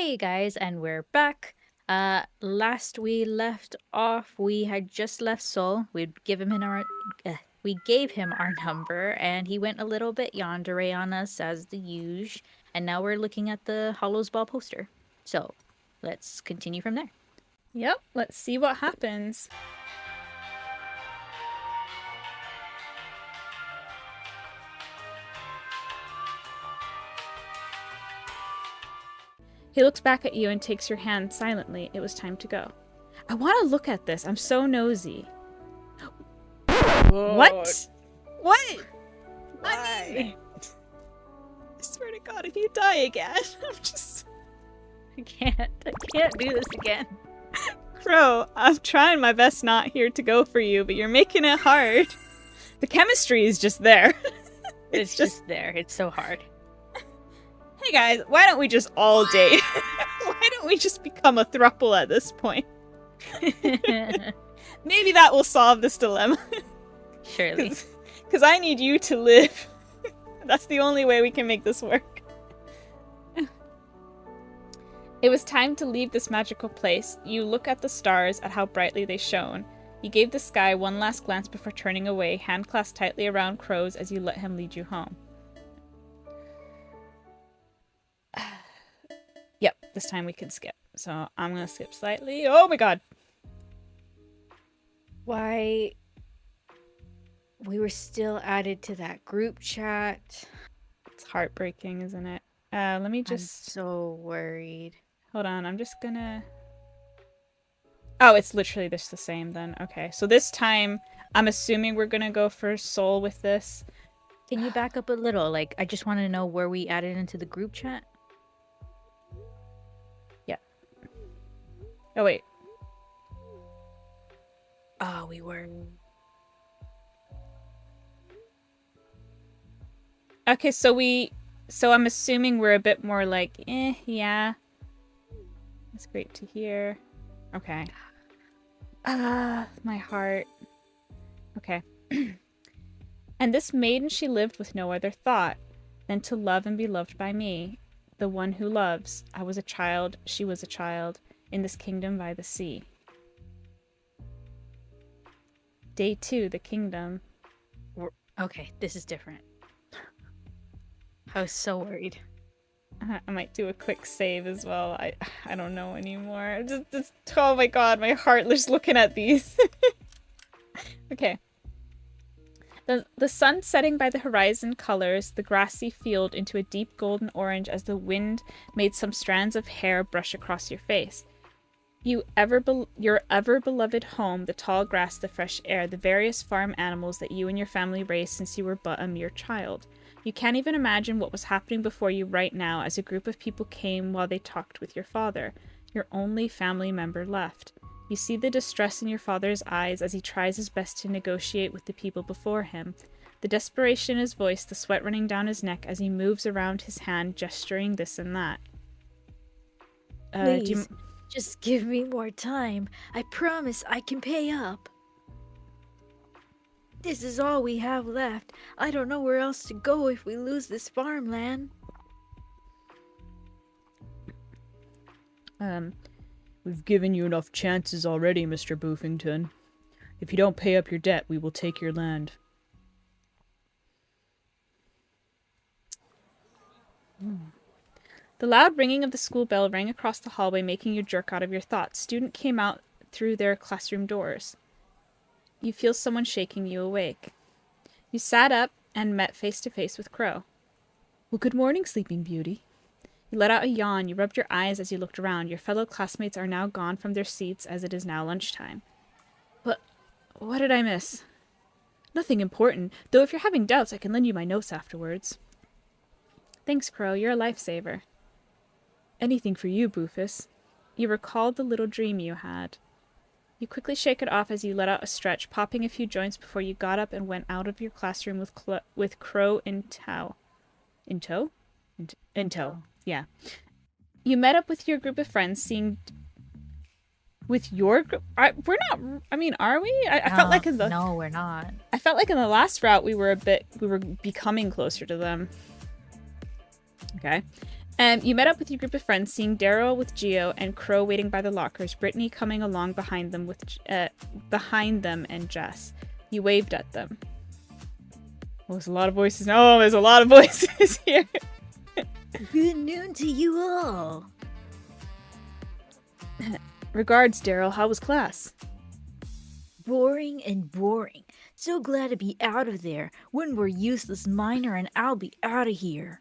Hey guys, and we're back. Last we left off, we had just left Sol. We gave him our number, and he went a little bit yandere on us as the usual. And now we're looking at the Hollows Ball poster. So, let's continue from there. Yep, let's see what happens. He looks back at you and takes your hand silently. It was time to go. I want to look at this. I'm so nosy. What? What? Why? I swear to God, if you die again, I can't do this again. Crow, I'm trying my best not here to go for you, but you're making it hard. The chemistry is just there. It's just there. It's so hard. Hey guys, why don't we just all date? Why don't we just become a throuple at this point? Maybe that will solve this dilemma. Surely. Because I need you to live. That's the only way we can make this work. It was time to leave this magical place. You look at the stars, at how brightly they shone. You gave the sky one last glance before turning away, hand clasped tightly around Crow's as you let him lead you home. Yep, this time we can skip. So I'm going to skip slightly. Oh my god! Why? We were still added to that group chat. It's heartbreaking, isn't it? Let me just... I'm so worried. Hold on, I'm just gonna... Oh, it's literally just the same then. Okay, so this time, I'm assuming we're gonna go for Soul with this. Can you back up a little? Like, I just want to know where we added into the group chat. Yeah. Oh, wait. Oh, we were... Okay, so I'm assuming we're a bit more like, yeah. That's great to hear. Okay. My heart. Okay. And this maiden she lived with no other thought than to love and be loved by me, the one who loves. I was a child, she was a child, in this kingdom by the sea. Day 2, the kingdom. Okay, this is different. I was so worried. I might do a quick save as well. I don't know anymore. Just oh my god, my heart just looking at these. Okay. The sun setting by the horizon colors the grassy field into a deep golden orange as the wind made some strands of hair brush across your face. Your ever beloved home, the tall grass, the fresh air, the various farm animals that you and your family raised since you were but a mere child. You can't even imagine what was happening before you right now as a group of people came while they talked with your father, your only family member left. You see the distress in your father's eyes as he tries his best to negotiate with the people before him. The desperation in his voice, the sweat running down his neck as he moves around his hand, gesturing this and that. Please, just give me more time. I promise I can pay up. This is all we have left. I don't know where else to go if we lose this farmland. We've given you enough chances already, Mr. Boofington. If you don't pay up your debt, we will take your land. The loud ringing of the school bell rang across the hallway, making you jerk out of your thoughts. Student came out through their classroom doors. You feel someone shaking you awake. You sat up and met face to face with Crow. Well, good morning, Sleeping Beauty. You let out a yawn. You rubbed your eyes as you looked around. Your fellow classmates are now gone from their seats as it is now lunchtime. But what did I miss? Nothing important, though if you're having doubts, I can lend you my notes afterwards. Thanks, Crow. You're a lifesaver. Anything for you, Boofus. You recalled the little dream you had. You quickly shake it off as you let out a stretch, popping a few joints before you got up and went out of your classroom with Crow in tow. In tow? In tow, yeah. You met up with your group of friends, with your group? We're not, I mean, are we? I felt like No, we're not. I felt like in the last route we were becoming closer to them. Okay. You met up with your group of friends, seeing Daryl with Geo and Crow waiting by the lockers, Brittany coming along behind them and Jess. You waved at them. Oh, there's a lot of voices. Oh, there's a lot of voices here. Good noon to you all. Regards, Daryl. How was class? Boring and boring. So glad to be out of there. One more useless miner and I'll be out of here.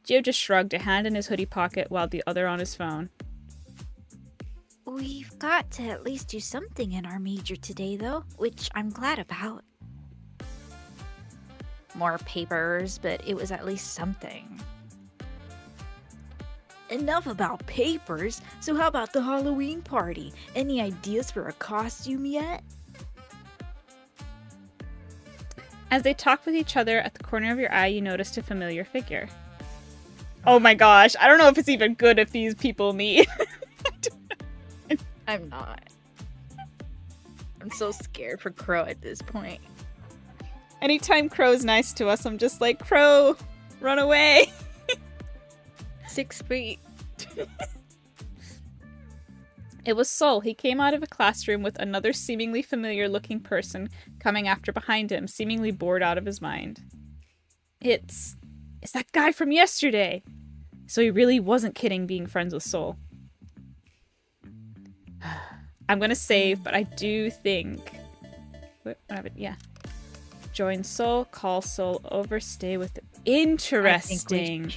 Geo just shrugged, a hand in his hoodie pocket while the other on his phone. We've got to at least do something in our major today, though, which I'm glad about. More papers, but it was at least something. Enough about papers, so how about the Halloween party? Any ideas for a costume yet? As they talked with each other, at the corner of your eye, you noticed a familiar figure. Oh my gosh, I don't know if it's even good if these people meet. I'm not. I'm so scared for Crow at this point. Anytime Crow's nice to us, I'm just like, Crow, run away. 6 feet. It was Sol. He came out of a classroom with another seemingly familiar looking person coming after behind him, seemingly bored out of his mind. It's that guy from yesterday. So he really wasn't kidding being friends with Sol. I'm gonna save, but I do think... What happened? Yeah. Join Sol, call Sol over, stay with them. Interesting.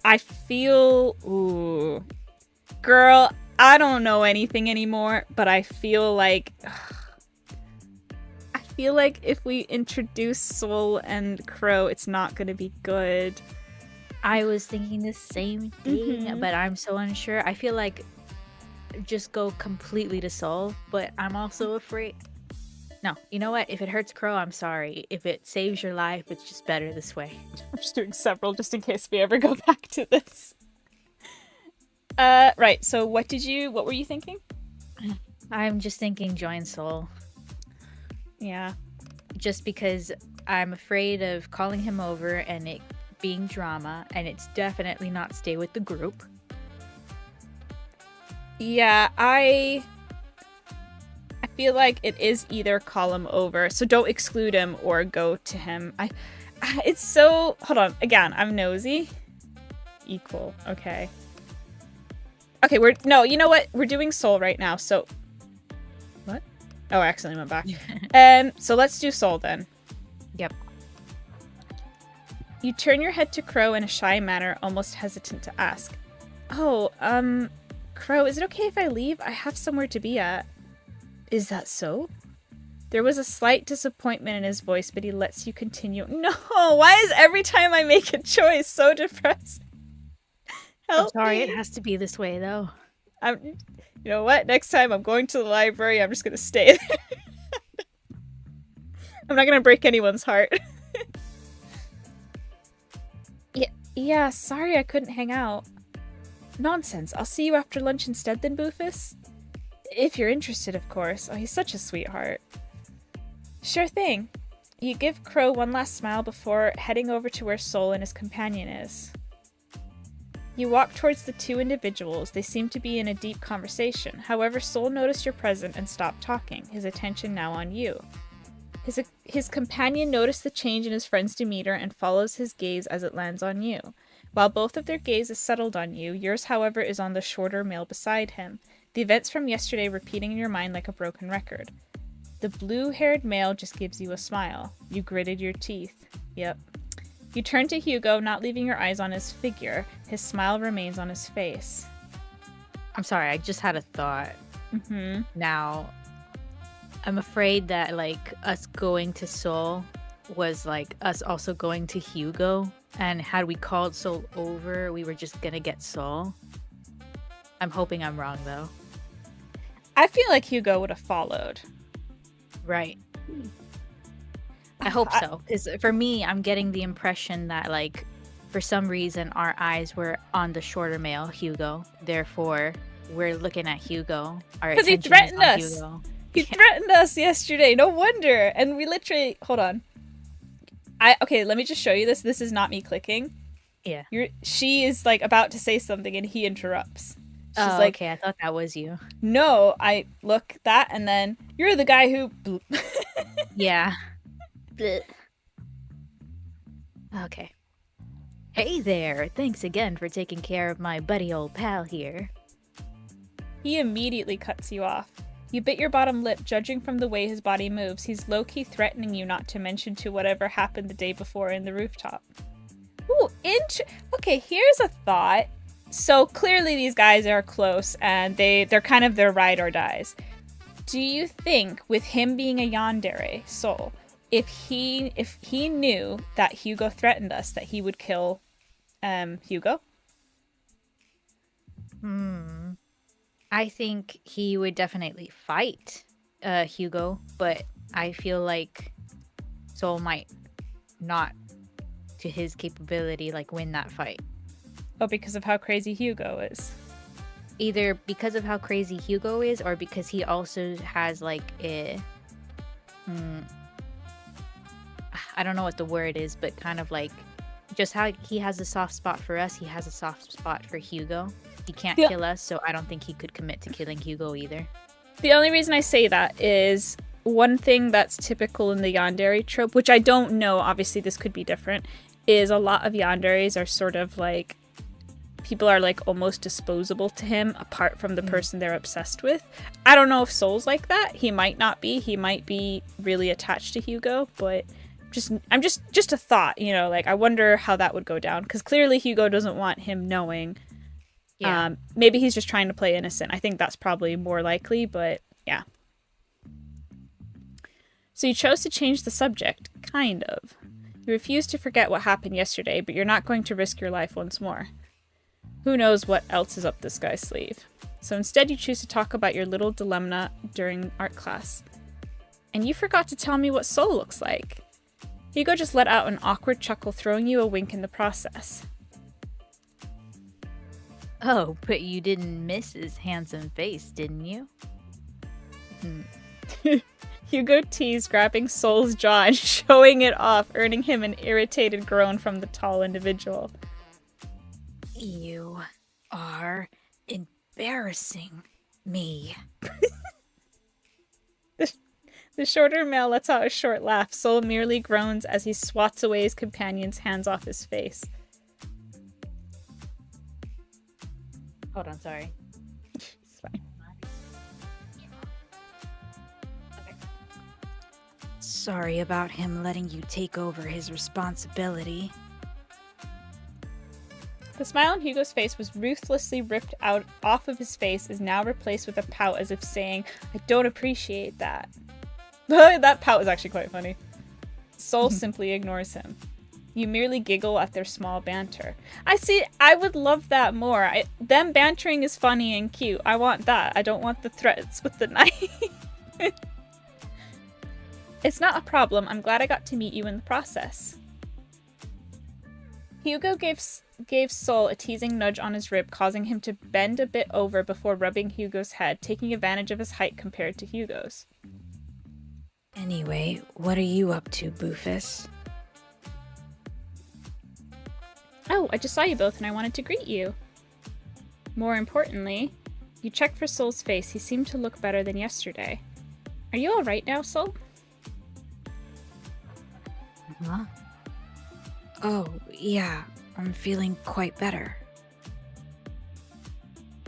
I feel... Ooh. Girl, I don't know anything anymore, but I feel like... I feel like if we introduce Sol and Crow, it's not gonna be good. I was thinking the same thing, but I'm so unsure. I feel like just go completely to Sol, but I'm also afraid. No, you know what? If it hurts Crow, I'm sorry. If it saves your life, it's just better this way. I'm just doing several just in case we ever go back to this. Right, so what were you thinking? I'm just thinking join Sol. Yeah. Just because I'm afraid of calling him over and it being drama, and it's definitely not stay with the group. Yeah, I feel like it is either call him over, so don't exclude him, or go to him. It's so... Hold on, again, I'm nosy. Equal, okay. Okay, no, you know what? We're doing Sol right now, so... What? Oh, I accidentally went back. So let's do Sol then. Yep. You turn your head to Crow in a shy manner, almost hesitant to ask. Oh, Crow, is it okay if I leave? I have somewhere to be at. Is that so? There was a slight disappointment in his voice, but he lets you continue. No, why is every time I make a choice so depressing? Help I'm sorry, me. it has to be this way, though. You know what? Next time I'm going to the library, I'm just going to stay there. I'm not going to break anyone's heart. Yeah, sorry I couldn't hang out. Nonsense. I'll see you after lunch instead then, Boofus? If you're interested, of course. Oh, he's such a sweetheart. Sure thing. You give Crow one last smile before heading over to where Sol and his companion is. You walk towards the two individuals. They seem to be in a deep conversation. However, Sol noticed your presence and stopped talking, his attention now on you. His companion noticed the change in his friend's demeanor and follows his gaze as it lands on you. While both of their gaze is settled on you, yours, however, is on the shorter male beside him, the events from yesterday repeating in your mind like a broken record. The blue-haired male just gives you a smile. You gritted your teeth. Yep. You turn to Hugo, not leaving your eyes on his figure. His smile remains on his face. I'm sorry, I just had a thought. Now, I'm afraid that, like, us going to Sol was, like, us also going to Hugo. And had we called Sol over, we were just gonna get Sol. I'm hoping I'm wrong, though. I feel like Hugo would have followed. Right. I hope so. Because for me, I'm getting the impression that, like, for some reason, our eyes were on the shorter male, Hugo. Therefore, we're looking at Hugo. Because he threatened us. Hugo. He threatened us yesterday. No wonder. And we literally... Hold on. Okay, let me just show you this. This is not me clicking. Yeah. She is like about to say something and he interrupts. She's Oh, like, okay. I thought that was you. no, I look that, and then you're the guy who. Yeah. Blech. Okay. Hey there. Thanks again for taking care of my buddy old pal here. He immediately cuts you off. You bit your bottom lip, judging from the way his body moves. He's low-key threatening you not to mention to whatever happened the day before in the rooftop. Ooh, okay, here's a thought. So clearly these guys are close, and they're kind of their ride or dies. Do you think, with him being a yandere soul, if he knew that Hugo threatened us, that he would kill Hugo? I think he would definitely fight Hugo, but I feel like Soul might not, to his capability, like win that fight. Oh, because of how crazy Hugo is. Either because of how crazy Hugo is, or because he also has like a I don't know what the word is, but kind of like just how he has a soft spot for us, he has a soft spot for Hugo. He can't kill us, so I don't think he could commit to killing Hugo either. The only reason I say that is one thing that's typical in the yandere trope, which I don't know, obviously this could be different, is a lot of yanderes are sort of like, people are like almost disposable to him apart from the person they're obsessed with. I don't know if Soul's like that. He might not be. He might be really attached to Hugo, but I'm just a thought, you know, like I wonder how that would go down, because clearly Hugo doesn't want him knowing. Yeah. Maybe he's just trying to play innocent. I think that's probably more likely, but yeah. So you chose to change the subject, kind of. You refuse to forget what happened yesterday, but you're not going to risk your life once more. Who knows what else is up this guy's sleeve. So instead you choose to talk about your little dilemma during art class. And you forgot to tell me what Soul looks like. Hugo just let out an awkward chuckle, throwing you a wink in the process. Oh, but you didn't miss his handsome face, didn't you? Hugo teased, grabbing Soul's jaw and showing it off, earning him an irritated groan from the tall individual. You are embarrassing me. The shorter male lets out a short laugh. Soul merely groans as he swats away his companion's hands off his face. Hold on, sorry. It's fine. Sorry about him letting you take over his responsibility. The smile on Hugo's face was ruthlessly ripped out off of his face, is now replaced with a pout as if saying, I don't appreciate that. That pout is actually quite funny. Soul simply ignores him. You merely giggle at their small banter. I would love that more. Them bantering is funny and cute. I want that. I don't want the threats with the knife. It's not a problem. I'm glad I got to meet you in the process. Hugo gave Soul a teasing nudge on his rib, causing him to bend a bit over before rubbing Hugo's head, taking advantage of his height compared to Hugo's. Anyway, what are you up to, Boofus? Oh, I just saw you both and I wanted to greet you. More importantly, you checked for Soul's face. He seemed to look better than yesterday. Are you alright now, Soul? Huh? Oh, yeah, I'm feeling quite better.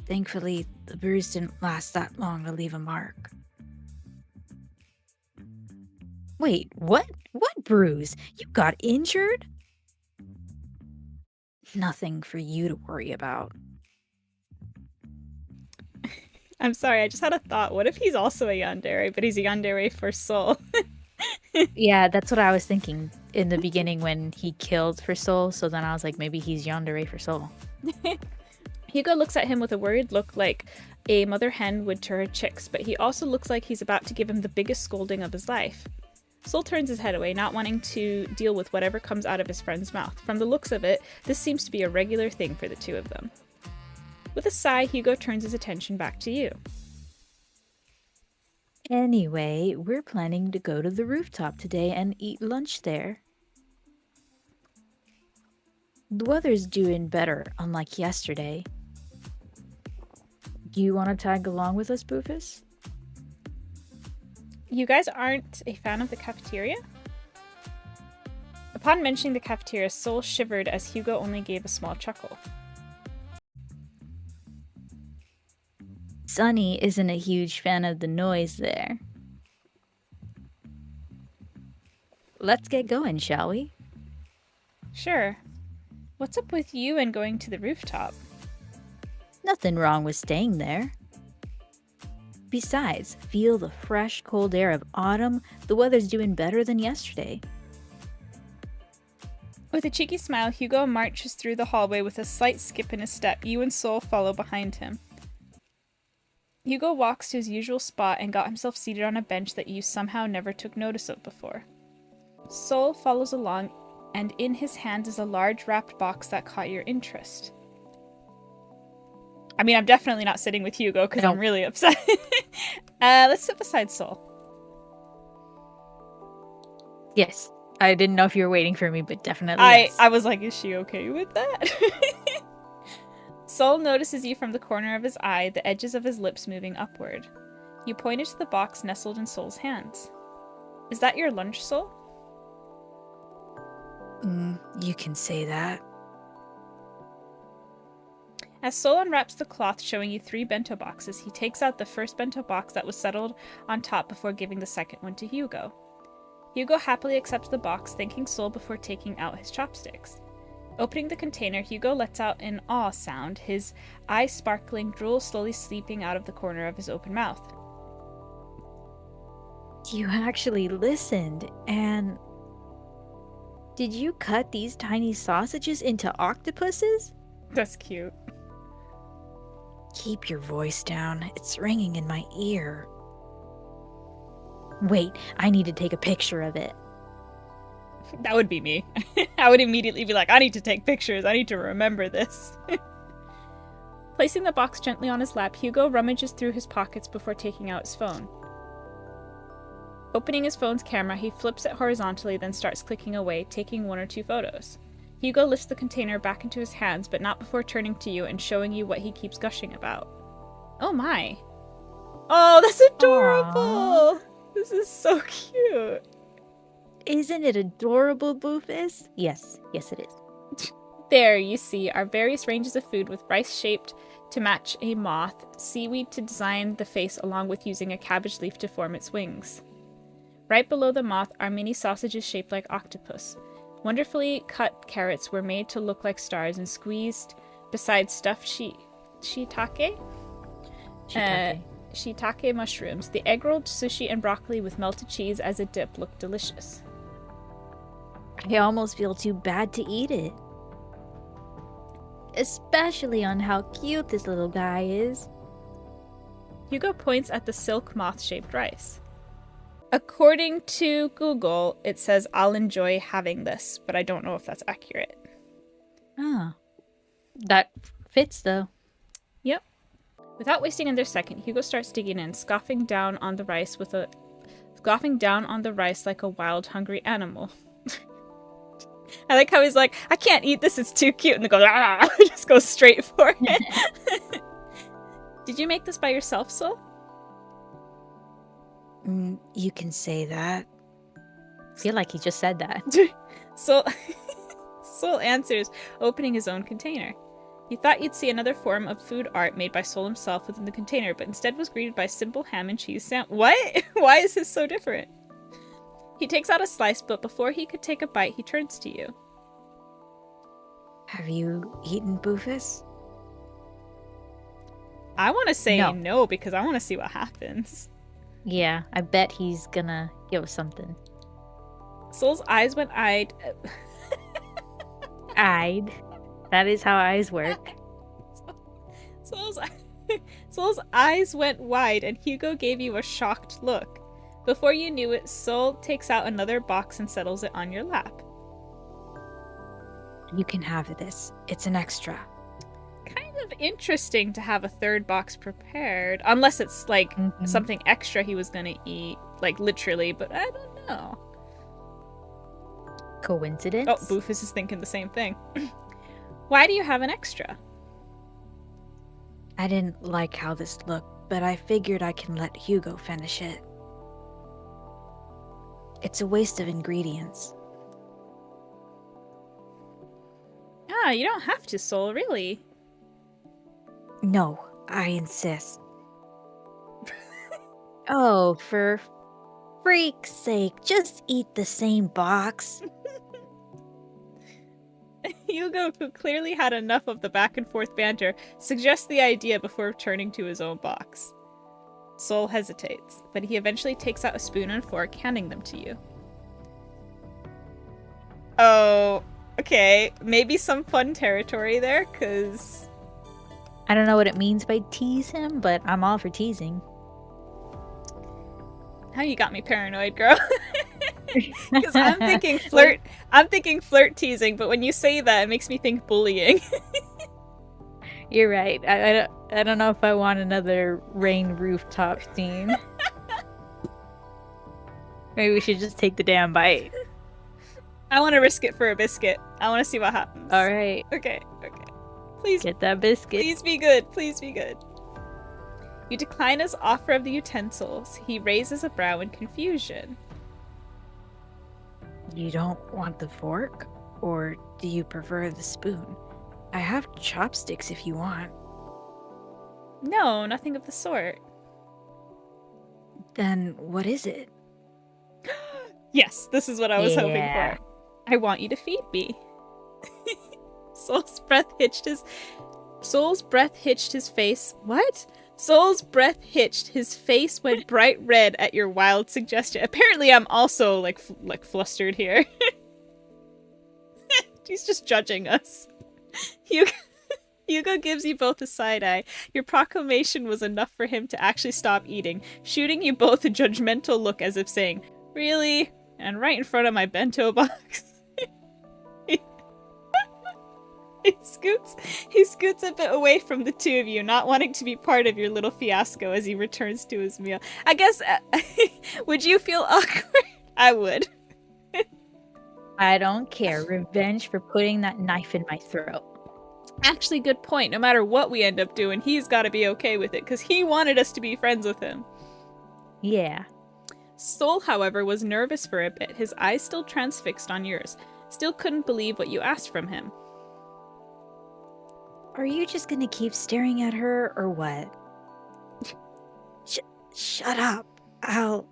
Thankfully, the bruise didn't last that long to leave a mark. Wait, what? What bruise? You got injured? Nothing for you to worry about. I'm sorry, I just had a thought. What if he's also a yandere, but he's a yandere for Soul? Yeah, that's what I was thinking in the beginning when he killed for Soul, so then I was like, maybe he's yandere for Soul. Hugo looks at him with a worried look like a mother hen would to her chicks, but he also looks like he's about to give him the biggest scolding of his life. Soul turns his head away, not wanting to deal with whatever comes out of his friend's mouth. From the looks of it, this seems to be a regular thing for the two of them. With a sigh, Hugo turns his attention back to you. Anyway, we're planning to go to the rooftop today and eat lunch there. The weather's doing better, unlike yesterday. Do you want to tag along with us, Boofus? You guys aren't a fan of the cafeteria? Upon mentioning the cafeteria, Sol shivered as Hugo only gave a small chuckle. Sunny isn't a huge fan of the noise there. Let's get going, shall we? Sure. What's up with you and going to the rooftop? Nothing wrong with staying there. Besides, feel the fresh, cold air of autumn. The weather's doing better than yesterday. With a cheeky smile, Hugo marches through the hallway with a slight skip in his step. You and Sol follow behind him. Hugo walks to his usual spot and got himself seated on a bench that you somehow never took notice of before. Sol follows along, and in his hands is a large wrapped box that caught your interest. I mean, I'm definitely not sitting with Hugo because I'm really upset. Let's sit beside Sol. Yes. I didn't know if you were waiting for me, but definitely yes. I was like, is she okay with that? Sol notices you from the corner of his eye, the edges of his lips moving upward. You pointed to the box nestled in Sol's hands. Is that your lunch, Sol? You can say that. As Sol unwraps the cloth showing you 3 bento boxes, he takes out the first bento box that was settled on top before giving the second one to Hugo. Hugo happily accepts the box, thanking Sol before taking out his chopsticks. Opening the container, Hugo lets out an awe sound, his eyes sparkling, drool slowly seeping out of the corner of his open mouth. You actually listened, and... Did you cut these tiny sausages into octopuses? That's cute. Keep your voice down. It's ringing in my ear. Wait, I need to take a picture of it. That would be me. I would immediately be like, I need to take pictures. I need to remember this. Placing the box gently on his lap, Hugo rummages through his pockets before taking out his phone. Opening his phone's camera, he flips it horizontally, then starts clicking away, taking 1 or 2 photos. Hugo lifts the container back into his hands, but not before turning to you and showing you what he keeps gushing about. Oh my. Oh, that's adorable! Aww. This is so cute. Isn't it adorable, Boofus? Yes, it is. There, you see, are various ranges of food with rice shaped to match a moth, seaweed to design the face along with using a cabbage leaf to form its wings. Right below the moth are mini sausages shaped like octopus. Wonderfully cut carrots were made to look like stars and squeezed beside stuffed shiitake? Shiitake mushrooms. The egg-rolled sushi and broccoli with melted cheese as a dip look delicious. I almost feel too bad to eat it. Especially on how cute this little guy is. Hugo points at the silk moth-shaped rice. According to Google, it says I'll enjoy having this, but I don't know if that's accurate. Ah. That fits, though. Yep. Without wasting another second, Hugo starts digging in, scoffing down on the rice like a wild, hungry animal. I like how he's like, I can't eat this, it's too cute, and then goes, ah, just goes straight for it. Did you make this by yourself, Sol? You can say that. I feel like he just said that. Sol answers, opening his own container. You thought you'd see another form of food art made by Sol himself within the container, but instead was greeted by simple ham and cheese sandwich. What? Why is this so different? He takes out a slice, but before he could take a bite, he turns to you. Have you eaten, Boofus? I want to say no because I want to see what happens. Yeah, I bet he's gonna give us something. Sol's eyes went eyed. Eyed. That is how eyes work. Sol's eyes went wide, and Hugo gave you a shocked look. Before you knew it, Sol takes out another box and settles it on your lap. You can have this. It's an extra. Kind of interesting to have a third box prepared. Unless it's like something extra he was gonna eat. Like literally, but I don't know. Coincidence? Oh, Boofus is thinking the same thing. Why do you have an extra? I didn't like how this looked, but I figured I can let Hugo finish it. It's a waste of ingredients. Ah, you don't have to, Sol, really. No, I insist. Oh, for freak's sake, just eat the same box. Hugo, who clearly had enough of the back and forth banter, suggests the idea before turning to his own box. Sol hesitates, but he eventually takes out a spoon and fork, handing them to you. Oh, okay. Maybe some fun territory there, because... I don't know what it means by tease him, but I'm all for teasing. Now you got me paranoid, girl. Because I'm thinking flirt. I'm thinking flirt teasing, but when you say that, it makes me think bullying. You're right. I don't know if I want another rain rooftop scene. Maybe we should just take the damn bite. I want to risk it for a biscuit. I want to see what happens. All right. Okay. Please Get that biscuit. Please be good. Please be good. You decline his offer of the utensils. He raises a brow in confusion. You don't want the fork? Or do you prefer the spoon? I have chopsticks if you want. No, nothing of the sort. Then what is it? Yes, this is what I was hoping for. I want you to feed me. Soul's breath hitched his face. What? Soul's breath hitched. His face went bright red at your wild suggestion. Apparently I'm also like flustered here. He's just judging us. Hugo gives you both a side eye. Your proclamation was enough for him to actually stop eating, shooting you both a judgmental look as if saying, "Really?" And right in front of my bento box. He scoots a bit away from the two of you, not wanting to be part of your little fiasco as he returns to his meal. I guess, would you feel awkward? I would. I don't care. Revenge for putting that knife in my throat. Actually, good point. No matter what we end up doing, he's got to be okay with it, because he wanted us to be friends with him. Yeah. Soul, however, was nervous for a bit, his eyes still transfixed on yours. Still couldn't believe what you asked from him. Are you just gonna keep staring at her, or what? Shut up. I'll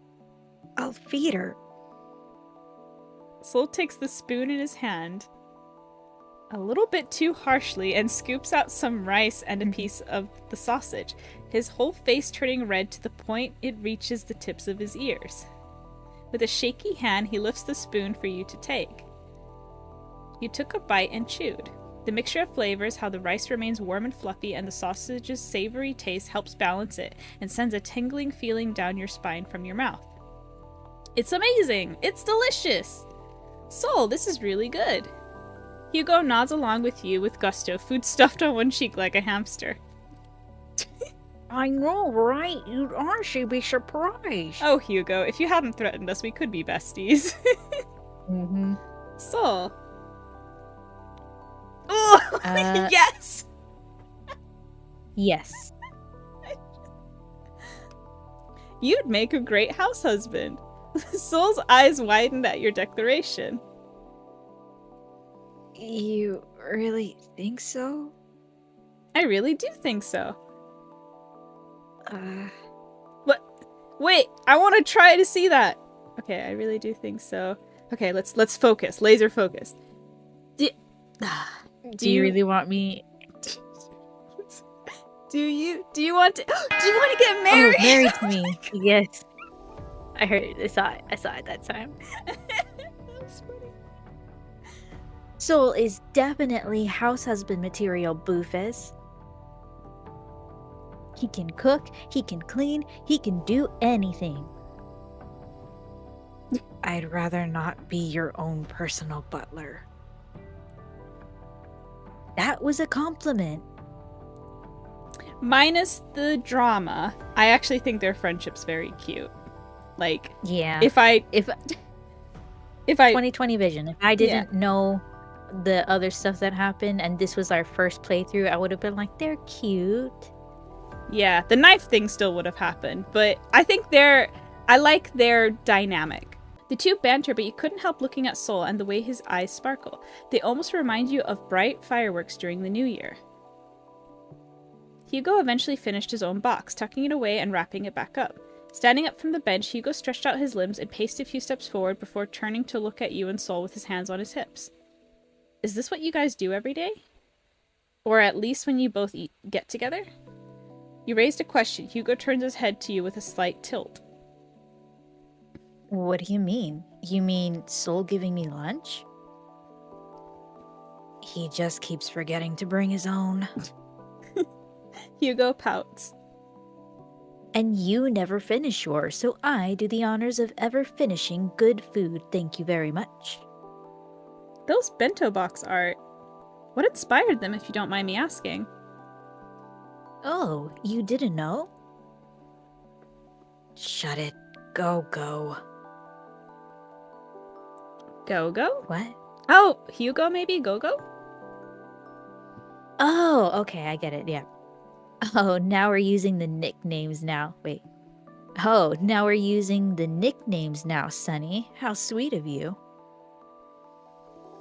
feed her. Soul takes the spoon in his hand a little bit too harshly and scoops out some rice and a piece of the sausage, his whole face turning red to the point it reaches the tips of his ears. With a shaky hand, he lifts the spoon for you to take. You took a bite and chewed. The mixture of flavors, how the rice remains warm and fluffy, and the sausage's savory taste helps balance it and sends a tingling feeling down your spine from your mouth. It's amazing! It's delicious! Soul, this is really good. Hugo nods along with you with gusto, food stuffed on one cheek like a hamster. I know, right? You'd honestly be surprised. Oh, Hugo, if you hadn't threatened us, we could be besties. Mm-hmm. Soul. Oh, yes! Yes. You'd make a great house husband. Soul's eyes widened at your declaration. You really think so? I really do think so. Uh... What? Wait, I want to try to see that. Okay, I really do think so. Okay, let's focus. Laser focus. Do you really want me? Do you want to? Do you want to get married? Oh, married to me? Yes. I heard it. I saw it that time. That's funny. Soul is definitely house husband material, Boofus. He can cook, he can clean, he can do anything. I'd rather not be your own personal butler. That was a compliment. Minus the drama, I actually think their friendship's very cute. Like, yeah. if I 2020 vision. If I didn't know the other stuff that happened and this was our first playthrough, I would have been like, they're cute. Yeah, the knife thing still would have happened, but I think I like their dynamic. The two banter, but you couldn't help looking at Sol and the way his eyes sparkle. They almost remind you of bright fireworks during the New Year. Hugo eventually finished his own box, tucking it away and wrapping it back up. Standing up from the bench, Hugo stretched out his limbs and paced a few steps forward before turning to look at you and Sol with his hands on his hips. Is this what you guys do every day? Or at least when you both get together? You raised a question. Hugo turns his head to you with a slight tilt. What do you mean? You mean Sol giving me lunch? He just keeps forgetting to bring his own. Hugo pouts. And you never finish yours, so I do the honors of ever finishing good food. Thank you very much. Those bento box art. What inspired them, if you don't mind me asking? Oh, you didn't know? Shut it. Go. Go-Go? What? Oh, Hugo maybe? Go-Go? Oh, okay, I get it, yeah. Oh, now we're using the nicknames now. Wait. Oh, now we're using the nicknames now, Sonny. How sweet of you.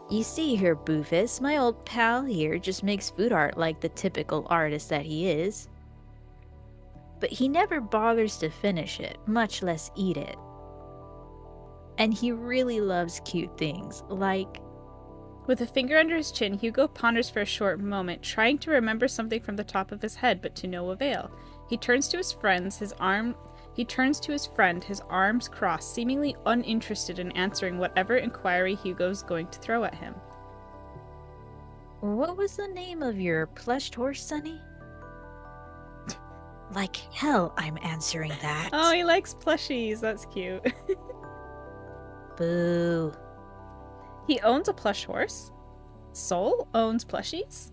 You see here, Boofus, my old pal here just makes food art like the typical artist that he is. But he never bothers to finish it, much less eat it. And he really loves cute things, like... With a finger under his chin, Hugo ponders for a short moment, trying to remember something from the top of his head, but to no avail. He turns to his friend, his arms crossed, seemingly uninterested in answering whatever inquiry Hugo's going to throw at him. What was the name of your plushed horse, Sonny? Like hell, I'm answering that. Oh, he likes plushies. That's cute. Boo. He owns a plush horse? Sol owns plushies?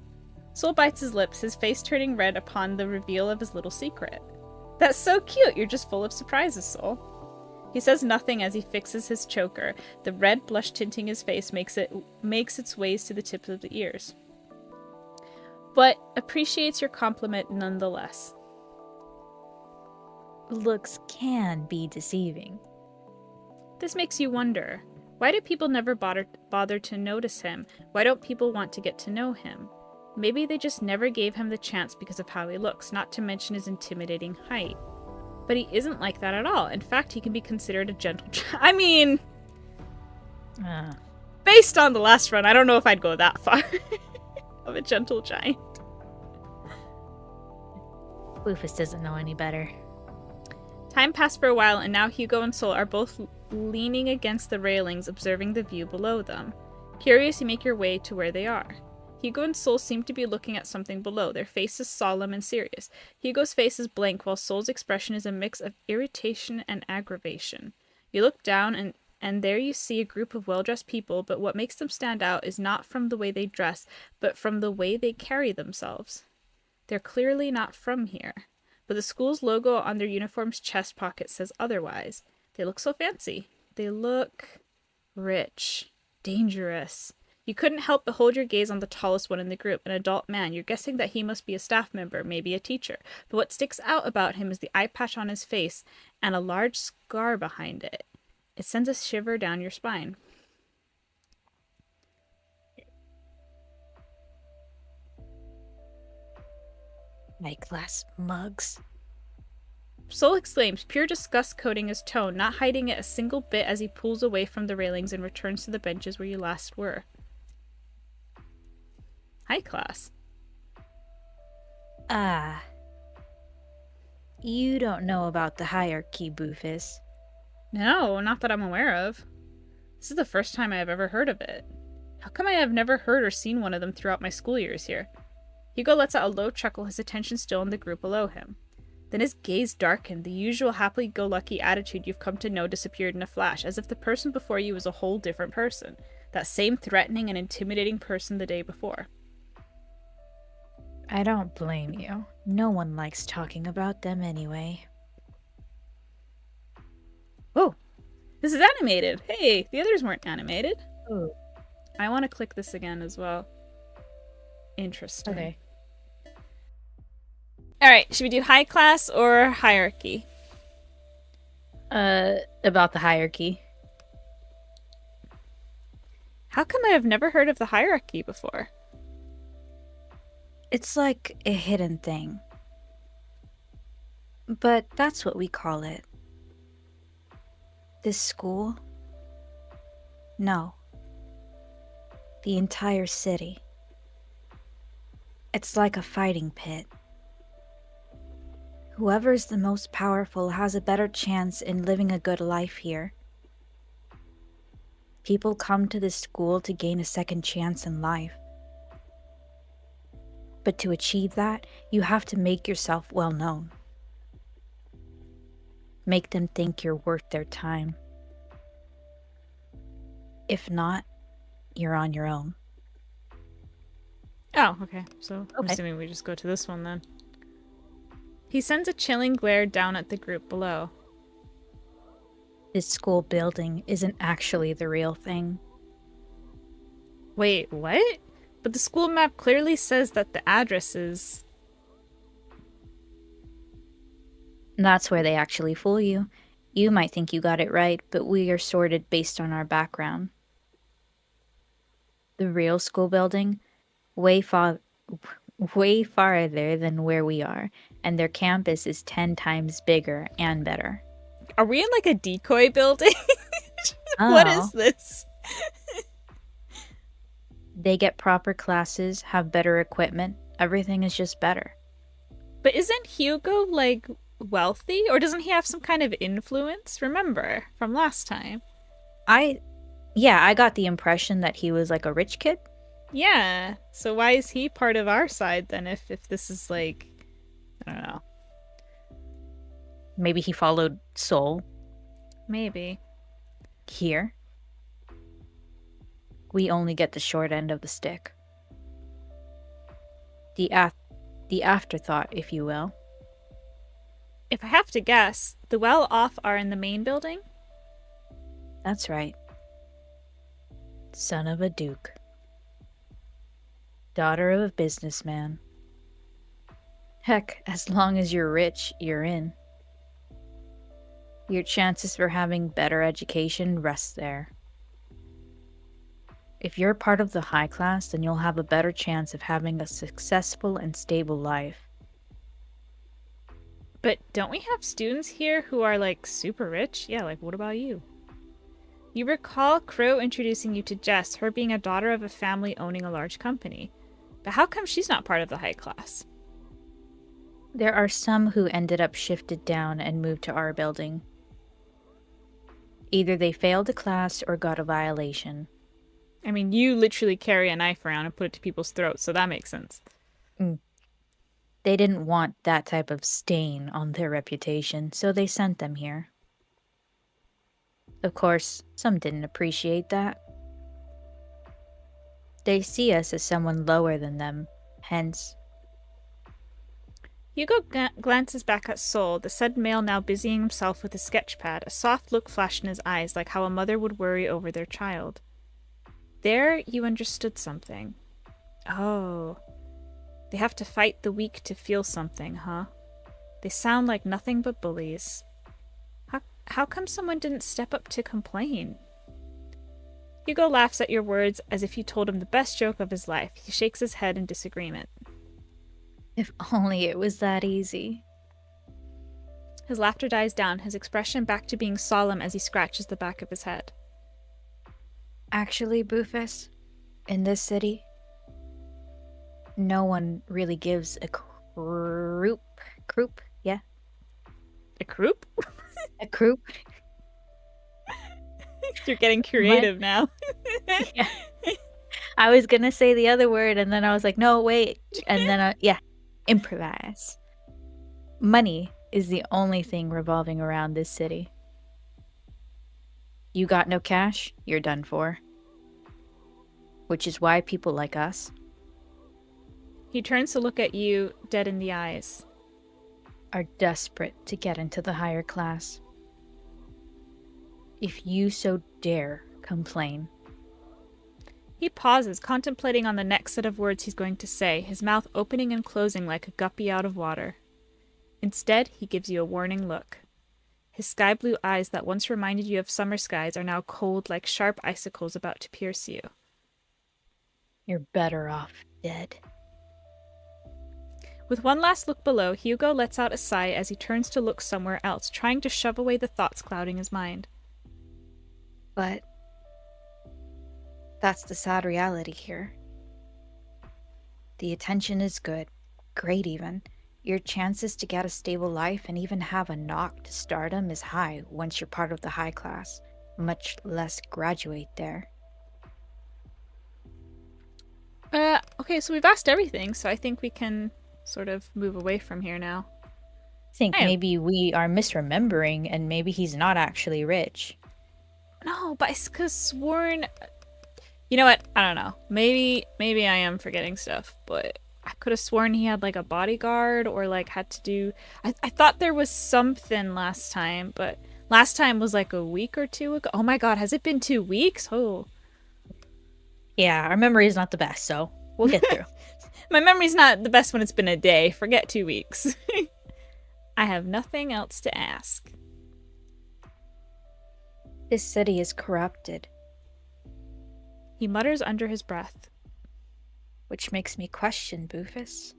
Sol bites his lips, his face turning red upon the reveal of his little secret. That's so cute! You're just full of surprises, Sol. He says nothing as he fixes his choker. The red blush tinting his face makes its ways to the tips of the ears. But appreciates your compliment nonetheless. Looks can be deceiving. This makes you wonder. Why do people never bother to notice him? Why don't people want to get to know him? Maybe they just never gave him the chance because of how he looks, not to mention his intimidating height. But he isn't like that at all. In fact, he can be considered a gentle I mean... Based on the last run, I don't know if I'd go that far. Of a gentle giant. Rufus doesn't know any better. Time passed for a while, and now Hugo and Sol are both leaning against the railings, observing the view below them. Curious, you make your way to where they are. Hugo and Sol seem to be looking at something below, their faces solemn and serious. Hugo's face is blank, while Sol's expression is a mix of irritation and aggravation. You look down, and there you see a group of well-dressed people, but what makes them stand out is not from the way they dress, but from the way they carry themselves. They're clearly not from here, but the school's logo on their uniform's chest pocket says otherwise. They look so fancy. They look rich, dangerous. You couldn't help but hold your gaze on the tallest one in the group, an adult man. You're guessing that he must be a staff member, maybe a teacher. But what sticks out about him is the eye patch on his face and a large scar behind it. It sends a shiver down your spine. My class mugs. Sol exclaims, pure disgust coating his tone, not hiding it a single bit as he pulls away from the railings and returns to the benches where you last were. Hi, class. Ah. You don't know about the hierarchy, Boofus. No, not that I'm aware of. This is the first time I have ever heard of it. How come I have never heard or seen one of them throughout my school years here? Hugo lets out a low chuckle, his attention still on the group below him. Then his gaze darkened, the usual happy-go-lucky attitude you've come to know disappeared in a flash, as if the person before you was a whole different person. That same threatening and intimidating person the day before. I don't blame you. No one likes talking about them anyway. Oh, this is animated. Hey, the others weren't animated. Oh. I want to click this again as well. Interesting. Okay. All right, should we do high class or hierarchy? About the hierarchy. How come I have never heard of the hierarchy before? It's like a hidden thing. But that's what we call it. This school? No. The entire city. It's like a fighting pit. Whoever's the most powerful has a better chance in living a good life here. People come to this school to gain a second chance in life. But to achieve that, you have to make yourself well known. Make them think you're worth their time. If not, you're on your own. Oh, okay. So I'm Okay. assuming we just go to this one then. He sends a chilling glare down at the group below. This school building isn't actually the real thing. Wait, what? But the school map clearly says that the address is... That's where they actually fool you. You might think you got it right, but we are sorted based on our background. The real school building, way farther than where we are, and their campus is 10 times bigger and better. Are we in like a decoy building? What Oh. is this? They get proper classes, have better equipment. Everything is just better. But isn't Hugo like wealthy? Or doesn't he have some kind of influence? Remember from last time? I got the impression that he was like a rich kid. Yeah. So why is he part of our side then if this is like, I don't know. Maybe he followed Soul Maybe. here. We only get the short end of the stick. The afterthought, if you will. If I have to guess, the well-off are in the main building? That's right. Son of a duke. Daughter of a businessman. Heck, as long as you're rich, you're in. Your chances for having better education rest there. If you're part of the high class, then you'll have a better chance of having a successful and stable life. But don't we have students here who are like super rich? Yeah, like what about you? You recall Crow introducing you to Jess, her being a daughter of a family owning a large company. But how come she's not part of the high class? There are some who ended up shifted down and moved to our building. Either they failed a class or got a violation. I mean, you literally carry a knife around and put it to people's throats, so that makes sense. They didn't want that type of stain on their reputation, so they sent them here. Of course, some didn't appreciate that. They see us as someone lower than them, hence... Hugo glances back at Sol, the said male now busying himself with a sketch pad, a soft look flashed in his eyes like how a mother would worry over their child. There, you understood something. Oh. They have to fight the weak to feel something, huh? They sound like nothing but bullies. How come someone didn't step up to complain? Hugo laughs at your words as if you told him the best joke of his life. He shakes his head in disagreement. If only it was that easy. His laughter dies down, his expression back to being solemn as he scratches the back of his head. Actually, Boofus, in this city, no one really gives a croup, yeah? A croup? A croup? You're getting creative now. Yeah. I was gonna say the other word, and then I was like, no, wait. And then, improvise. Money is the only thing revolving around this city. You got no cash, you're done for. Which is why people like us He turns to look at you, dead in the eyes. are desperate to get into the higher class. If you so dare complain. He pauses, contemplating on the next set of words he's going to say, his mouth opening and closing like a guppy out of water. Instead, he gives you a warning look. His sky blue eyes that once reminded you of summer skies are now cold like sharp icicles about to pierce you. You're better off dead. With one last look below, Hugo lets out a sigh as he turns to look somewhere else, trying to shove away the thoughts clouding his mind. But that's the sad reality here. The attention is good, great even. Your chances to get a stable life and even have a knock to stardom is high once you're part of the high class, much less graduate there. Okay, so we've asked everything, so I think we can sort of move away from here now. I think maybe we are misremembering and maybe he's not actually rich. No, but I could've sworn... You know what? I don't know. Maybe I am forgetting stuff, but I could have sworn he had like a bodyguard or like had to do... I thought there was something last time, but last time was like a week or two ago. Oh my god, has it been 2 weeks? Oh. Yeah, our memory is not the best, so we'll get through. My memory's not the best when it's been a day. Forget 2 weeks. I have nothing else to ask. This city is corrupted. He mutters under his breath. Which makes me question, Boofus.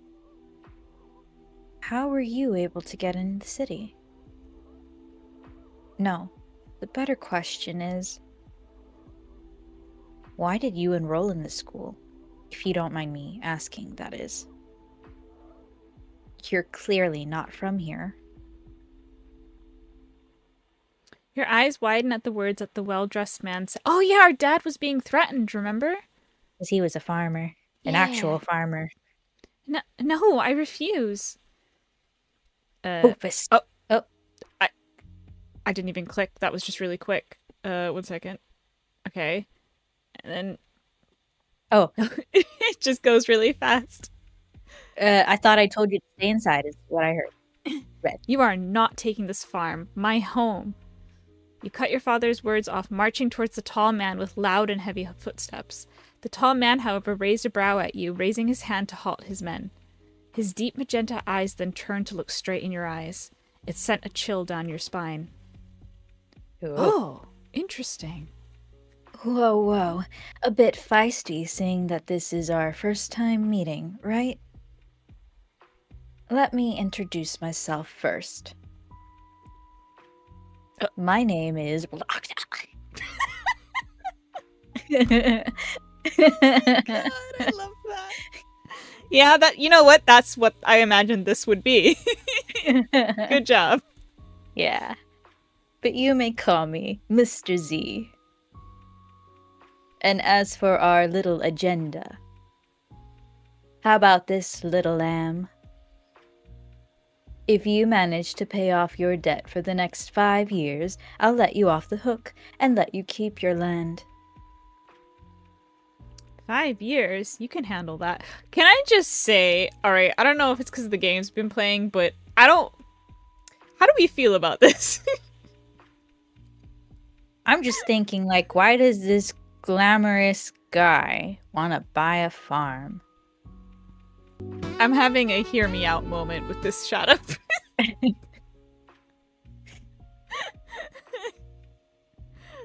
How were you able to get in the city? No, the better question is, why did you enroll in this school? If you don't mind me asking, that is. You're clearly not from here. Your eyes widen at the words that the well-dressed man said. Oh yeah, our dad was being threatened, remember? Because he was a farmer. An actual farmer. No, I refuse. Boofus. Oh. I didn't even click. That was just really quick. 1 second. Okay. And then... Oh. It just goes really fast. I thought I told you to stay inside, is what I heard. Red. You are not taking this farm. My home. You cut your father's words off, marching towards the tall man with loud and heavy footsteps. The tall man, however, raised a brow at you, raising his hand to halt his men. His deep magenta eyes then turned to look straight in your eyes. It sent a chill down your spine. Ooh. Oh, interesting. Whoa. A bit feisty, seeing that this is our first time meeting, right? Let me introduce myself first. My name is... God, I love that. Yeah, you know what? That's what I imagined this would be. Good job. Yeah. But you may call me Mr. Z. And as for our little agenda, how about this, little lamb? If you manage to pay off your debt for the next 5 years, I'll let you off the hook and let you keep your land. 5 years? You can handle that. Can I just say, alright, I don't know if it's because of the game's been playing, but I don't... How do we feel about this? I'm just thinking, like, why does this glamorous guy want to buy a farm? I'm having a hear me out moment with this shut up.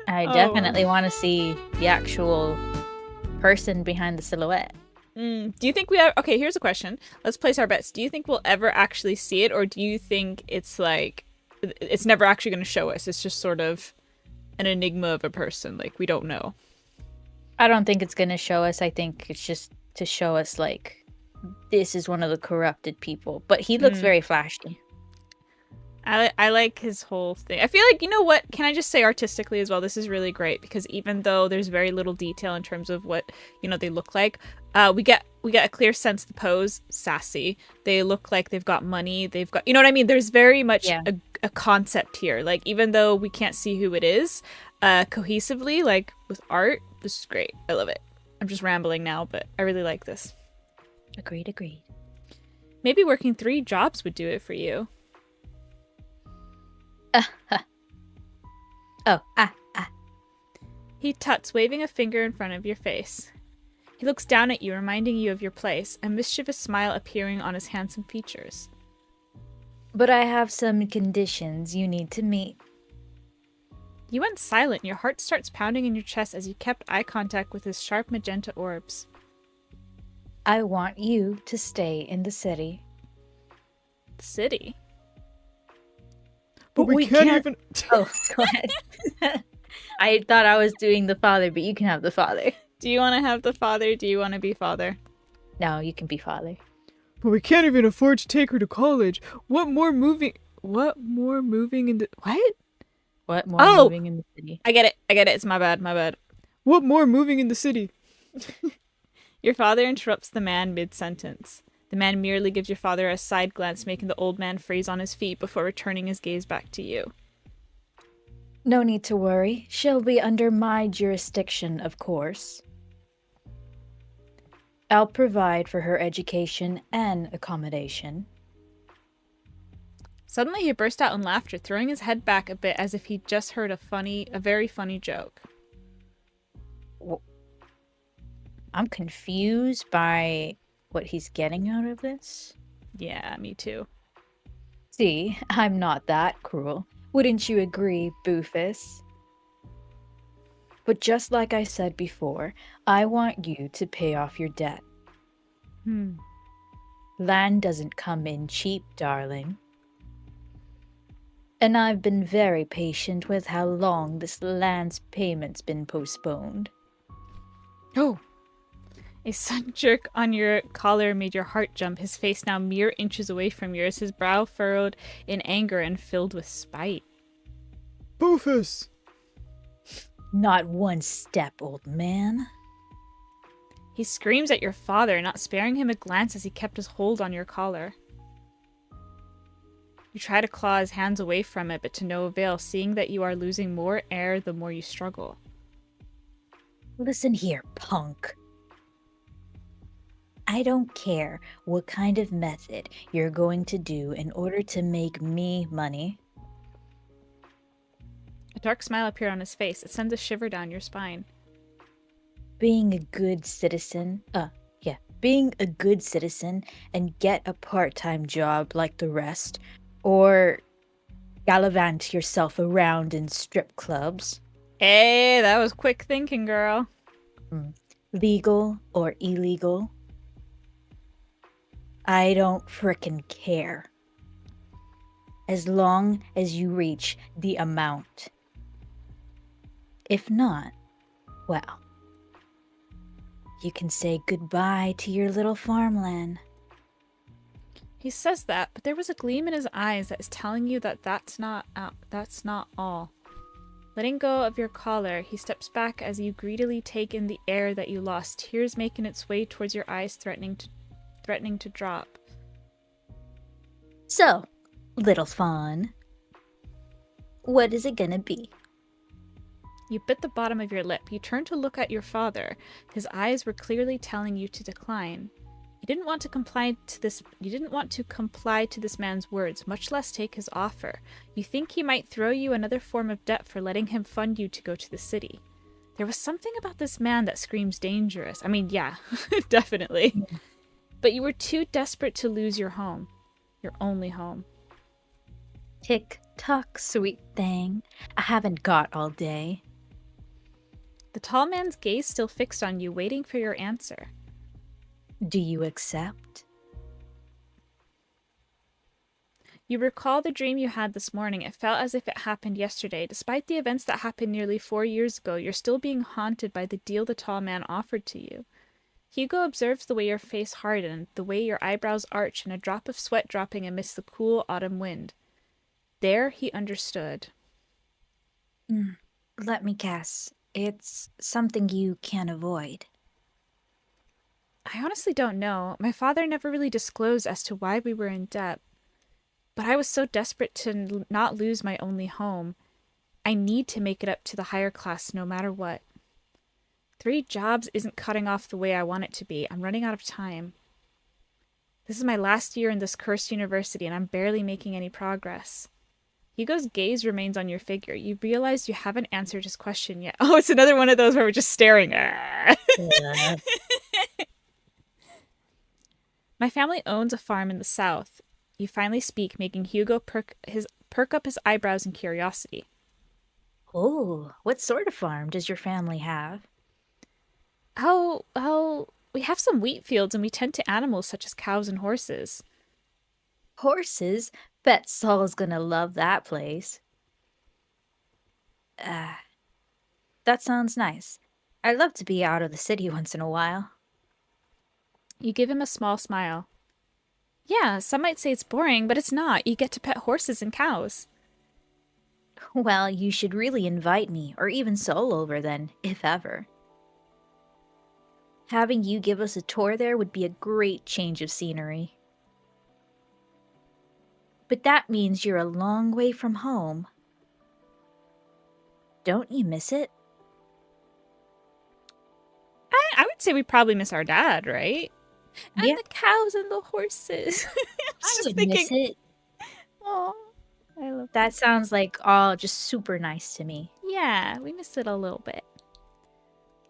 I definitely want to see the actual person behind the silhouette. Do you think we have... Okay, here's a question. Let's place our bets. Do you think we'll ever actually see it, or do you think it's like... It's never actually going to show us? It's just sort of an enigma of a person. Like, we don't know. I don't think it's going to show us. I think it's just to show us, like... This is one of the corrupted people, but he looks very flashy. I like his whole thing. I feel like, you know what, can I just say artistically as well, this is really great, because even though there's very little detail in terms of what, you know, they look like, we get a clear sense of the pose, sassy. They look like they've got money, they've got, you know what I mean? There's very much a concept here. Like, even though we can't see who it is, cohesively, like, with art, this is great. I love it. I'm just rambling now, but I really like this. Agreed. Maybe working 3 jobs would do it for you. He tuts, waving a finger in front of your face. He looks down at you, reminding you of your place, a mischievous smile appearing on his handsome features. But I have some conditions you need to meet. You went silent. Your heart starts pounding in your chest as you kept eye contact with his sharp magenta orbs. I want you to stay in the city. The city? But we can't even. Oh, go ahead. I thought I was doing the father, but you can have the father. Do you want to have the father? Do you want to be father? No, you can be father. But we can't even afford to take her to college. What more moving in the what? What more Oh! moving in the city? I get it. It's my bad. What more moving in the city? Your father interrupts the man mid-sentence. The man merely gives your father a side glance, making the old man freeze on his feet before returning his gaze back to you. No need to worry. She'll be under my jurisdiction, of course. I'll provide for her education and accommodation. Suddenly he burst out in laughter, throwing his head back a bit as if he'd just heard a very funny joke. I'm confused by what he's getting out of this. Yeah, me too. See, I'm not that cruel. Wouldn't you agree, Boofus? But just like I said before, I want you to pay off your debt. Land doesn't come in cheap, darling. And I've been very patient with how long this land's payment's been postponed. Oh! A sudden jerk on your collar made your heart jump, his face now mere inches away from yours, his brow furrowed in anger and filled with spite. Boofus! Not one step, old man. He screams at your father, not sparing him a glance as he kept his hold on your collar. You try to claw his hands away from it, but to no avail, seeing that you are losing more air the more you struggle. Listen here, punk. I don't care what kind of method you're going to do in order to make me money. A dark smile appeared on his face. It sends a shiver down your spine. Being a good citizen and get a part-time job like the rest, or gallivant yourself around in strip clubs. Hey, that was quick thinking, girl. Legal or illegal. I don't frickin' care. As long as you reach the amount. If not, well, you can say goodbye to your little farmland. He says that, but there was a gleam in his eyes that is telling you that that's not all. Letting go of your collar, he steps back as you greedily take in the air that you lost, tears making its way towards your eyes, threatening to drop. So, little fawn, what is it gonna be? You bit the bottom of your lip. You turn to look at your father. His eyes were clearly telling you to decline. You didn't want to comply to this man's words, much less take his offer. You think he might throw you another form of debt for letting him fund you to go to the city. There was something about this man that screams dangerous. I mean, yeah, definitely. But you were too desperate to lose your home. Your only home. Tick-tock, sweet thing. I haven't got all day. The tall man's gaze still fixed on you, waiting for your answer. Do you accept? You recall the dream you had this morning. It felt as if it happened yesterday. Despite the events that happened nearly 4 years ago, you're still being haunted by the deal the tall man offered to you. Hugo observes the way your face hardened, the way your eyebrows arch, and a drop of sweat dropping amidst the cool autumn wind. There he understood. Let me guess. It's something you can't avoid. I honestly don't know. My father never really disclosed as to why we were in debt. But I was so desperate to not lose my only home. I need to make it up to the higher class no matter what. 3 jobs isn't cutting off the way I want it to be. I'm running out of time. This is my last year in this cursed university, and I'm barely making any progress. Hugo's gaze remains on your figure. You realize you haven't answered his question yet. Oh, it's another one of those where we're just staring. My family owns a farm in the south. You finally speak, making Hugo perk up his eyebrows in curiosity. Oh, what sort of farm does your family have? We have some wheat fields and we tend to animals such as cows and horses. Horses? Bet Saul's gonna love that place. Ah, that sounds nice. I'd love to be out of the city once in a while. You give him a small smile. Yeah, some might say it's boring, but it's not. You get to pet horses and cows. Well, you should really invite me, or even Saul over then, if ever. Having you give us a tour there would be a great change of scenery. But that means you're a long way from home. Don't you miss it? I would say we probably miss our dad, right? And Yeah, the cows and the horses. I was I just would miss thinking, it. oh, I love That sounds like all just super nice to me. Yeah, we miss it a little bit.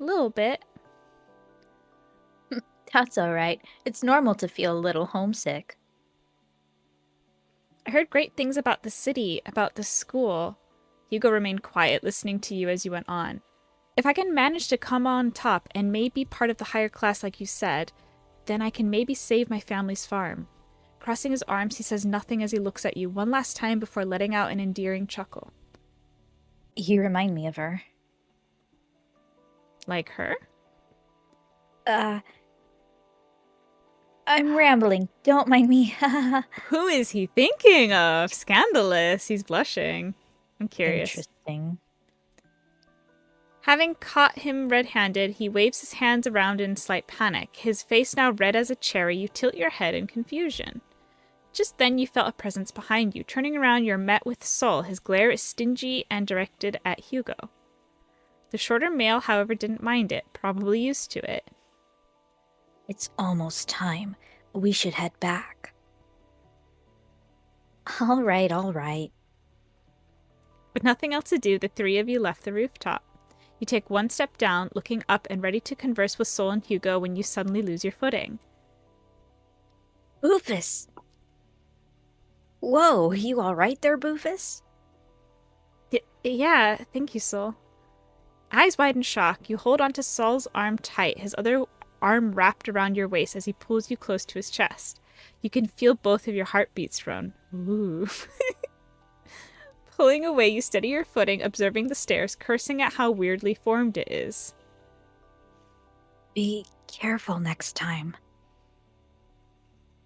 A little bit. That's alright. It's normal to feel a little homesick. I heard great things about the city, about the school. Hugo remained quiet, listening to you as you went on. If I can manage to come on top and maybe part of the higher class like you said, then I can maybe save my family's farm. Crossing his arms, he says nothing as he looks at you one last time before letting out an endearing chuckle. You remind me of her. Like her? Uh, I'm rambling. Don't mind me. Who is he thinking of? Scandalous. He's blushing. I'm curious. Interesting. Having caught him red-handed, he waves his hands around in slight panic. His face now red as a cherry, you tilt your head in confusion. Just then you felt a presence behind you. Turning around, you're met with Saul. His glare is stingy and directed at Hugo. The shorter male, however, didn't mind it, probably used to it. It's almost time. We should head back. All right, all right. With nothing else to do, the three of you left the rooftop. You take one step down, looking up and ready to converse with Sol and Hugo when you suddenly lose your footing. Boofus! Whoa, you alright there, Boofus? Yeah, thank you, Sol. Eyes wide in shock, you hold onto Sol's arm tight, his other arm wrapped around your waist as he pulls you close to his chest. You can feel both of your heartbeats run. Ooh. Pulling away, you steady your footing, observing the stairs, cursing at how weirdly formed it is. Be careful next time.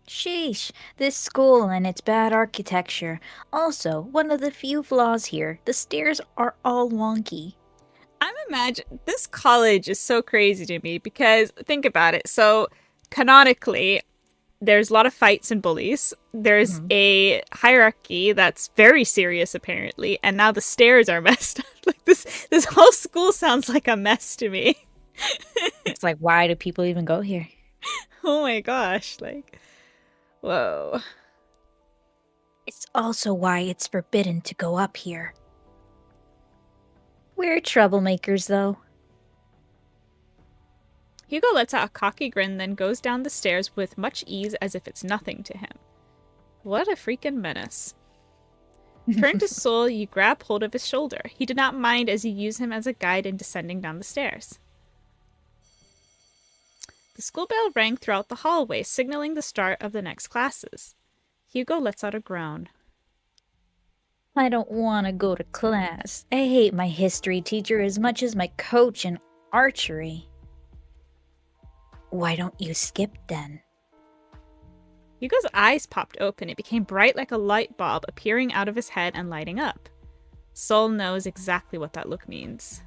Sheesh, this school and its bad architecture. Also, one of the few flaws here, the stairs are all wonky. I'm imagining this college is so crazy to me because think about it. So, canonically, there's a lot of fights and bullies. There's a hierarchy that's very serious, apparently, and now the stairs are messed up. Like this whole school sounds like a mess to me. It's like, why do people even go here? Oh my gosh! Like, whoa. It's also why it's forbidden to go up here. We're troublemakers, though. Hugo lets out a cocky grin, then goes down the stairs with much ease as if it's nothing to him. What a freaking menace. Turning to Sol, you grab hold of his shoulder. He did not mind as you use him as a guide in descending down the stairs. The school bell rang throughout the hallway, signaling the start of the next classes. Hugo lets out a groan. I don't want to go to class. I hate my history teacher as much as my coach in archery. Why don't you skip then? Hugo's eyes popped open. It became bright like a light bulb, appearing out of his head and lighting up. Sol knows exactly what that look means.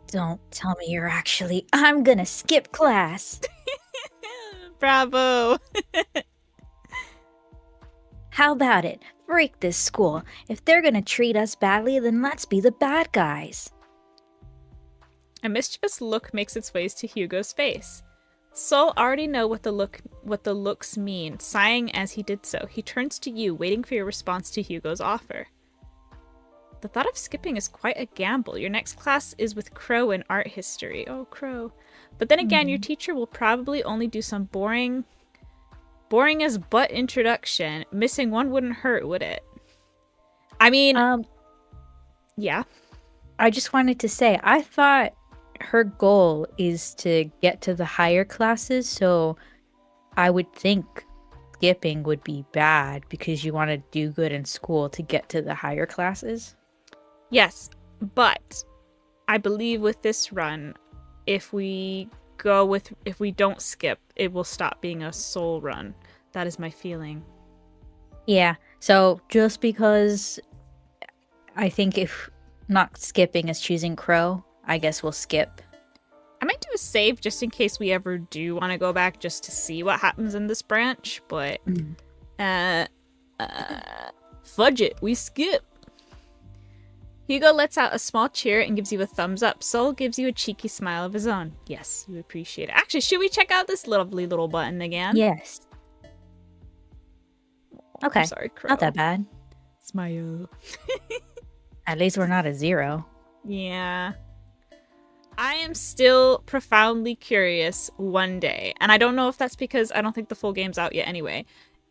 Don't tell me you're actually... I'm gonna skip class. Bravo! How about it? Freak this school. If they're gonna treat us badly, then let's be the bad guys. A mischievous look makes its way to Hugo's face. Sol already know what the looks mean, sighing as he did so. He turns to you, waiting for your response to Hugo's offer. The thought of skipping is quite a gamble. Your next class is with Crow in art history. Oh, Crow. But then again, your teacher will probably only do some boring Boring as butt introduction. Missing one wouldn't hurt, would it? I mean, yeah. I just wanted to say, I thought her goal is to get to the higher classes, so I would think skipping would be bad because you want to do good in school to get to the higher classes. Yes, but I believe with this run, if we don't skip, it will stop being a soul run. That is my feeling. Yeah, so just because I think if not skipping is choosing Crow, I guess we'll skip. I might do a save just in case we ever do want to go back just to see what happens in this branch, but fudge it, we skip. Hugo lets out a small cheer and gives you a thumbs up. Soul gives you a cheeky smile of his own. Yes, you appreciate it. Actually, should we check out this lovely little button again? Yes. Okay. I'm sorry, Crow. Not that bad. Smile. At least we're not a 0. Yeah. I am still profoundly curious one day, and I don't know if that's because I don't think the full game's out yet anyway.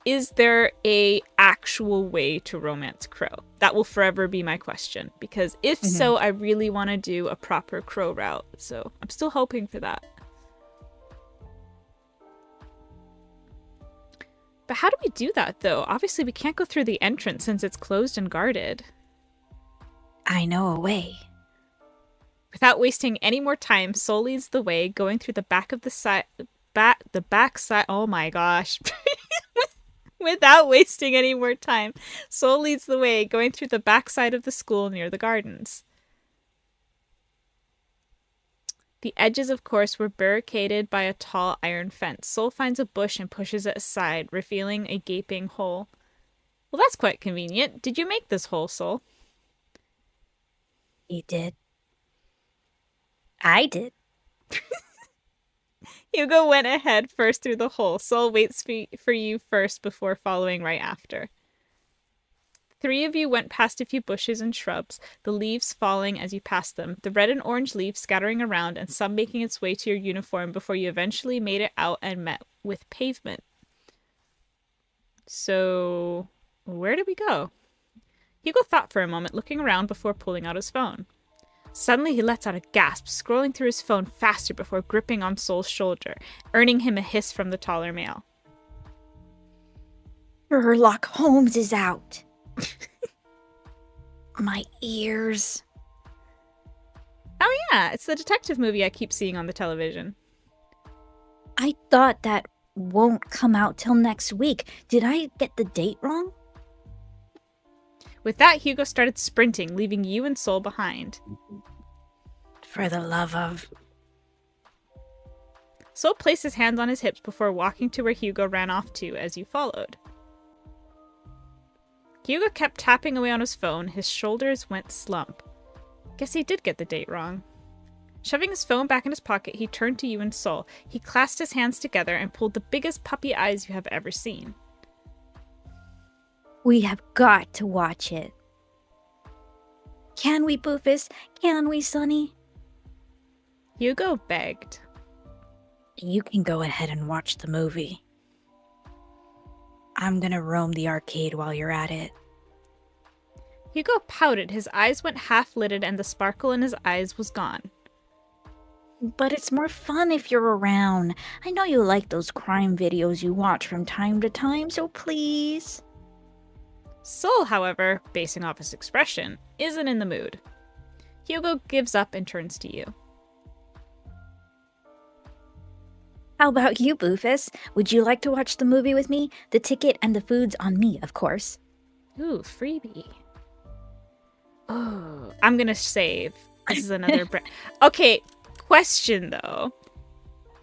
Is there a actual way to romance Crow? That will forever be my question, because if so, I really want to do a proper Crow route, so I'm still hoping for that. But how do we do that, though? Obviously, we can't go through the entrance since it's closed and guarded. I know a way. Without wasting any more time, Soul leads the way, going through the back of the back side. Oh my gosh. Without wasting any more time, Soul leads the way, going through the back side of the school near the gardens. The edges, of course, were barricaded by a tall iron fence. Soul finds a bush and pushes it aside, revealing a gaping hole. Well, that's quite convenient. Did you make this hole, Soul? He did. I did. Hugo went ahead first through the hole. Soul waits for you first before following right after. 3 of you went past a few bushes and shrubs, the leaves falling as you passed them, the red and orange leaves scattering around and some making its way to your uniform before you eventually made it out and met with pavement. So, where did we go? Hugo thought for a moment, looking around before pulling out his phone. Suddenly, he lets out a gasp, scrolling through his phone faster before gripping on Soul's shoulder, earning him a hiss from the taller male. Sherlock Holmes is out. My ears. Oh yeah, it's the detective movie I keep seeing on the television. I thought that won't come out till next week. Did I get the date wrong? With that, Hugo started sprinting, leaving you and Soul behind. For the love of... Soul placed his hands on his hips before walking to where Hugo ran off to as you followed. Hugo kept tapping away on his phone. His shoulders went slump. Guess he did get the date wrong. Shoving his phone back in his pocket, he turned to you and Soul. He clasped his hands together and pulled the biggest puppy eyes you have ever seen. We have got to watch it. Can we, Boofus? Can we, Sonny? Hugo begged. You can go ahead and watch the movie. I'm gonna roam the arcade while you're at it. Hugo pouted. His eyes went half-lidded and the sparkle in his eyes was gone. But it's more fun if you're around. I know you like those crime videos you watch from time to time, so please. Soul, however, basing off his expression, isn't in the mood. Hugo gives up and turns to you. How about you, Boofus? Would you like to watch the movie with me? The ticket and the food's on me, of course. Ooh, freebie. Oh, I'm gonna save. This is another Okay, question though.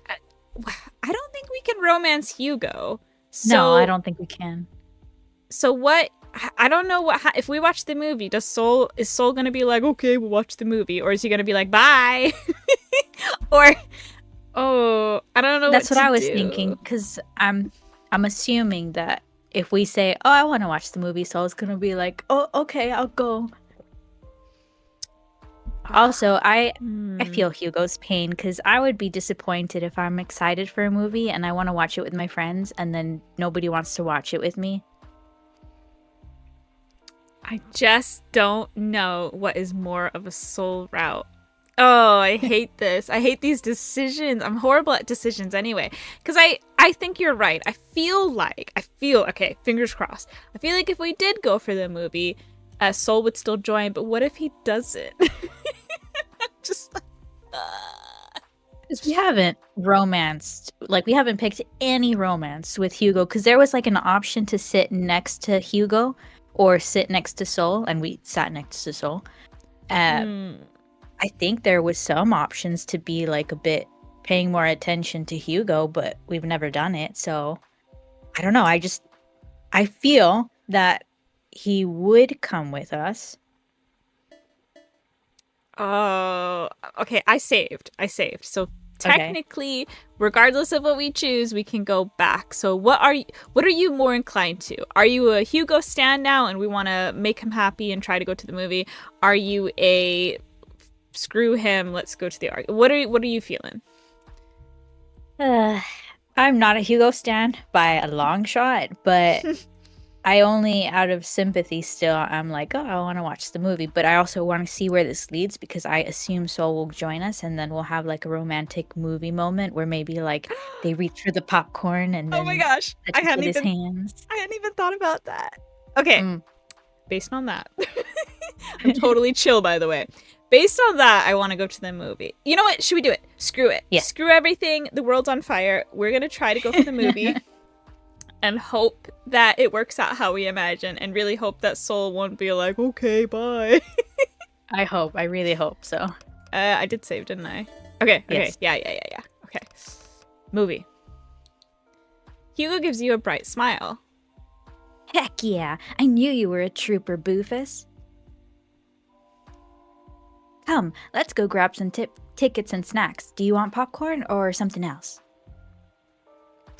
I don't think we can romance Hugo. So, no, I don't think we can. So what? I don't know what. If we watch the movie, is Soul gonna be like, okay, we'll watch the movie, or is he gonna be like, bye? Or, oh, I don't know. That's what I was do. thinking, because I'm assuming that if we say, oh, I want to watch the movie, Soul's gonna be like, oh, okay, I'll go. Also, I Hmm. feel Hugo's pain because I would be disappointed if I'm excited for a movie and I want to watch it with my friends and then nobody wants to watch it with me. I just don't know what is more of a soul route. Oh, I hate this. I hate these decisions. I'm horrible at decisions anyway. Because I think you're right. Okay, fingers crossed. I feel like if we did go for the movie, Soul would still join, but what if he doesn't? Just like, Because we haven't romanced, like, we haven't picked any romance with Hugo because there was like an option to sit next to Hugo or sit next to Soul, and we sat next to Soul. I think there was some options to be like a bit paying more attention to Hugo, but we've never done it. So I don't know. I feel that he would come with us. Oh, okay. I saved. So Okay. technically, regardless of what we choose, we can go back. So what are you more inclined to? Are you a Hugo stan now and we want to make him happy and try to go to the movie? Are you a screw him, let's go to the art? What are you feeling? I'm not a Hugo stan by a long shot, but I only out of sympathy still I'm like, oh, I want to watch the movie, but I also want to see where this leads because I assume Soul will join us and then we'll have like a romantic movie moment where maybe like they reach for the popcorn and then Oh my gosh, touch it with his hands. I hadn't even thought about that. Okay, Mm. based on that, I'm totally chill, by the way. Based on that, I want to go to the movie. You know what? Should we do it? Screw it. Yeah. Screw everything. The world's on fire. We're going to try to go for the movie and hope that it works out how we imagine and really hope that Soul won't be like, okay, bye. I really hope so. I did save, didn't I? Okay. Yes. Yeah. Okay. Movie. Hugo gives you a bright smile. Heck yeah, I knew you were a trooper, Boofus. Come, let's go grab some tickets and snacks. Do you want popcorn or something else?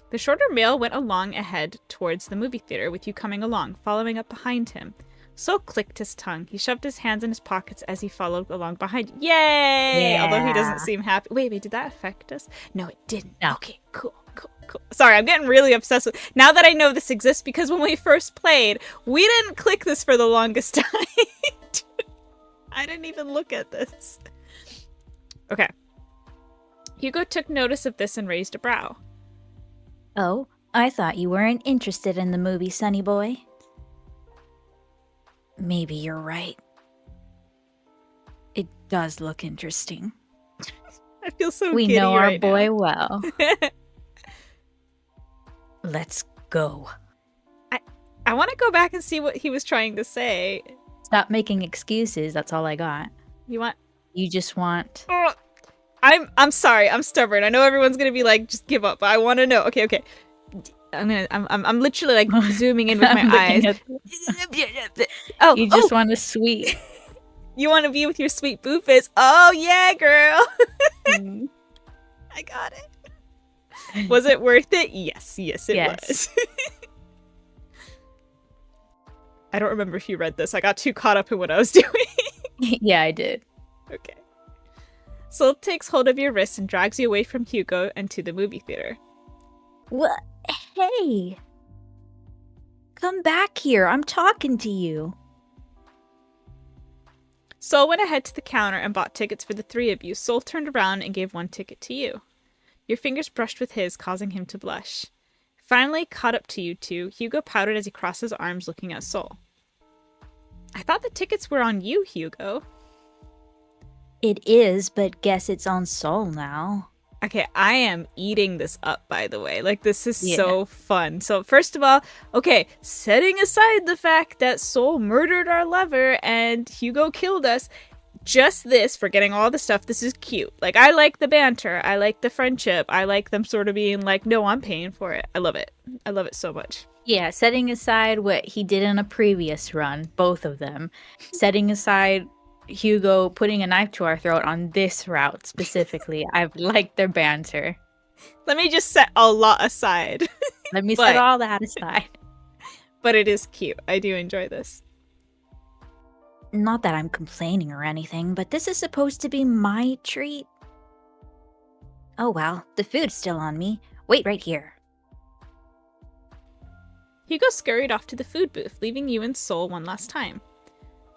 The shorter male went along ahead towards the movie theater with you coming along, following up behind him. Soul clicked his tongue. He shoved his hands in his pockets as he followed along behind. Yay! Yeah. Although he doesn't seem happy. Wait, did that affect us? No, it didn't. No. Okay, cool. Sorry, I'm getting really obsessed with... Now that I know this exists, because when we first played, we didn't click this for the longest time. I didn't even look at this. Okay. Hugo took notice of this and raised a brow. Oh, I thought you weren't interested in the movie, Sonny Boy. Maybe you're right. It does look interesting. I feel so We giddy know our right boy now. well. Let's go. I want to go back and see what he was trying to say. Stop making excuses. That's all I got. You want... You just want... Oh, I'm sorry. I'm stubborn. I know everyone's gonna be like, just give up. But I want to know. Okay. I'm literally like zooming in with I'm my eyes. Oh, you just want a sweet. You want to be with your sweet boofus? Oh yeah, girl. I got it. Was it worth it? Yes, it was. I don't remember if you read this. I got too caught up in what I was doing. Yeah, I did. Okay. Soul takes hold of your wrist and drags you away from Hugo and to the movie theater. What? Hey! Come back here. I'm talking to you. Soul went ahead to the counter and bought tickets for the three of you. Soul turned around and gave one ticket to you. Your fingers brushed with his, causing him to blush. Finally caught up to you two, Hugo pouted as he crossed his arms looking at Soul. I thought the tickets were on you, Hugo. It is, but guess it's on Soul now. Okay, I am eating this up, by the way. Like, this is so fun. So, first of all, okay, setting aside the fact that Soul murdered our lover and Hugo killed us, just this, forgetting all the stuff, this is cute. Like, I like the banter. I like the friendship. I like them sort of being like, no, I'm paying for it. I love it. I love it so much. Yeah, setting aside what he did in a previous run, both of them. Setting aside Hugo putting a knife to our throat on this route specifically. I've liked their banter. Let me just set a lot aside. Let me set all that aside. But it is cute. I do enjoy this. Not that I'm complaining or anything, but this is supposed to be my treat. Oh well, the food's still on me. Wait right here. Hugo scurried off to the food booth, leaving you and Sol one last time.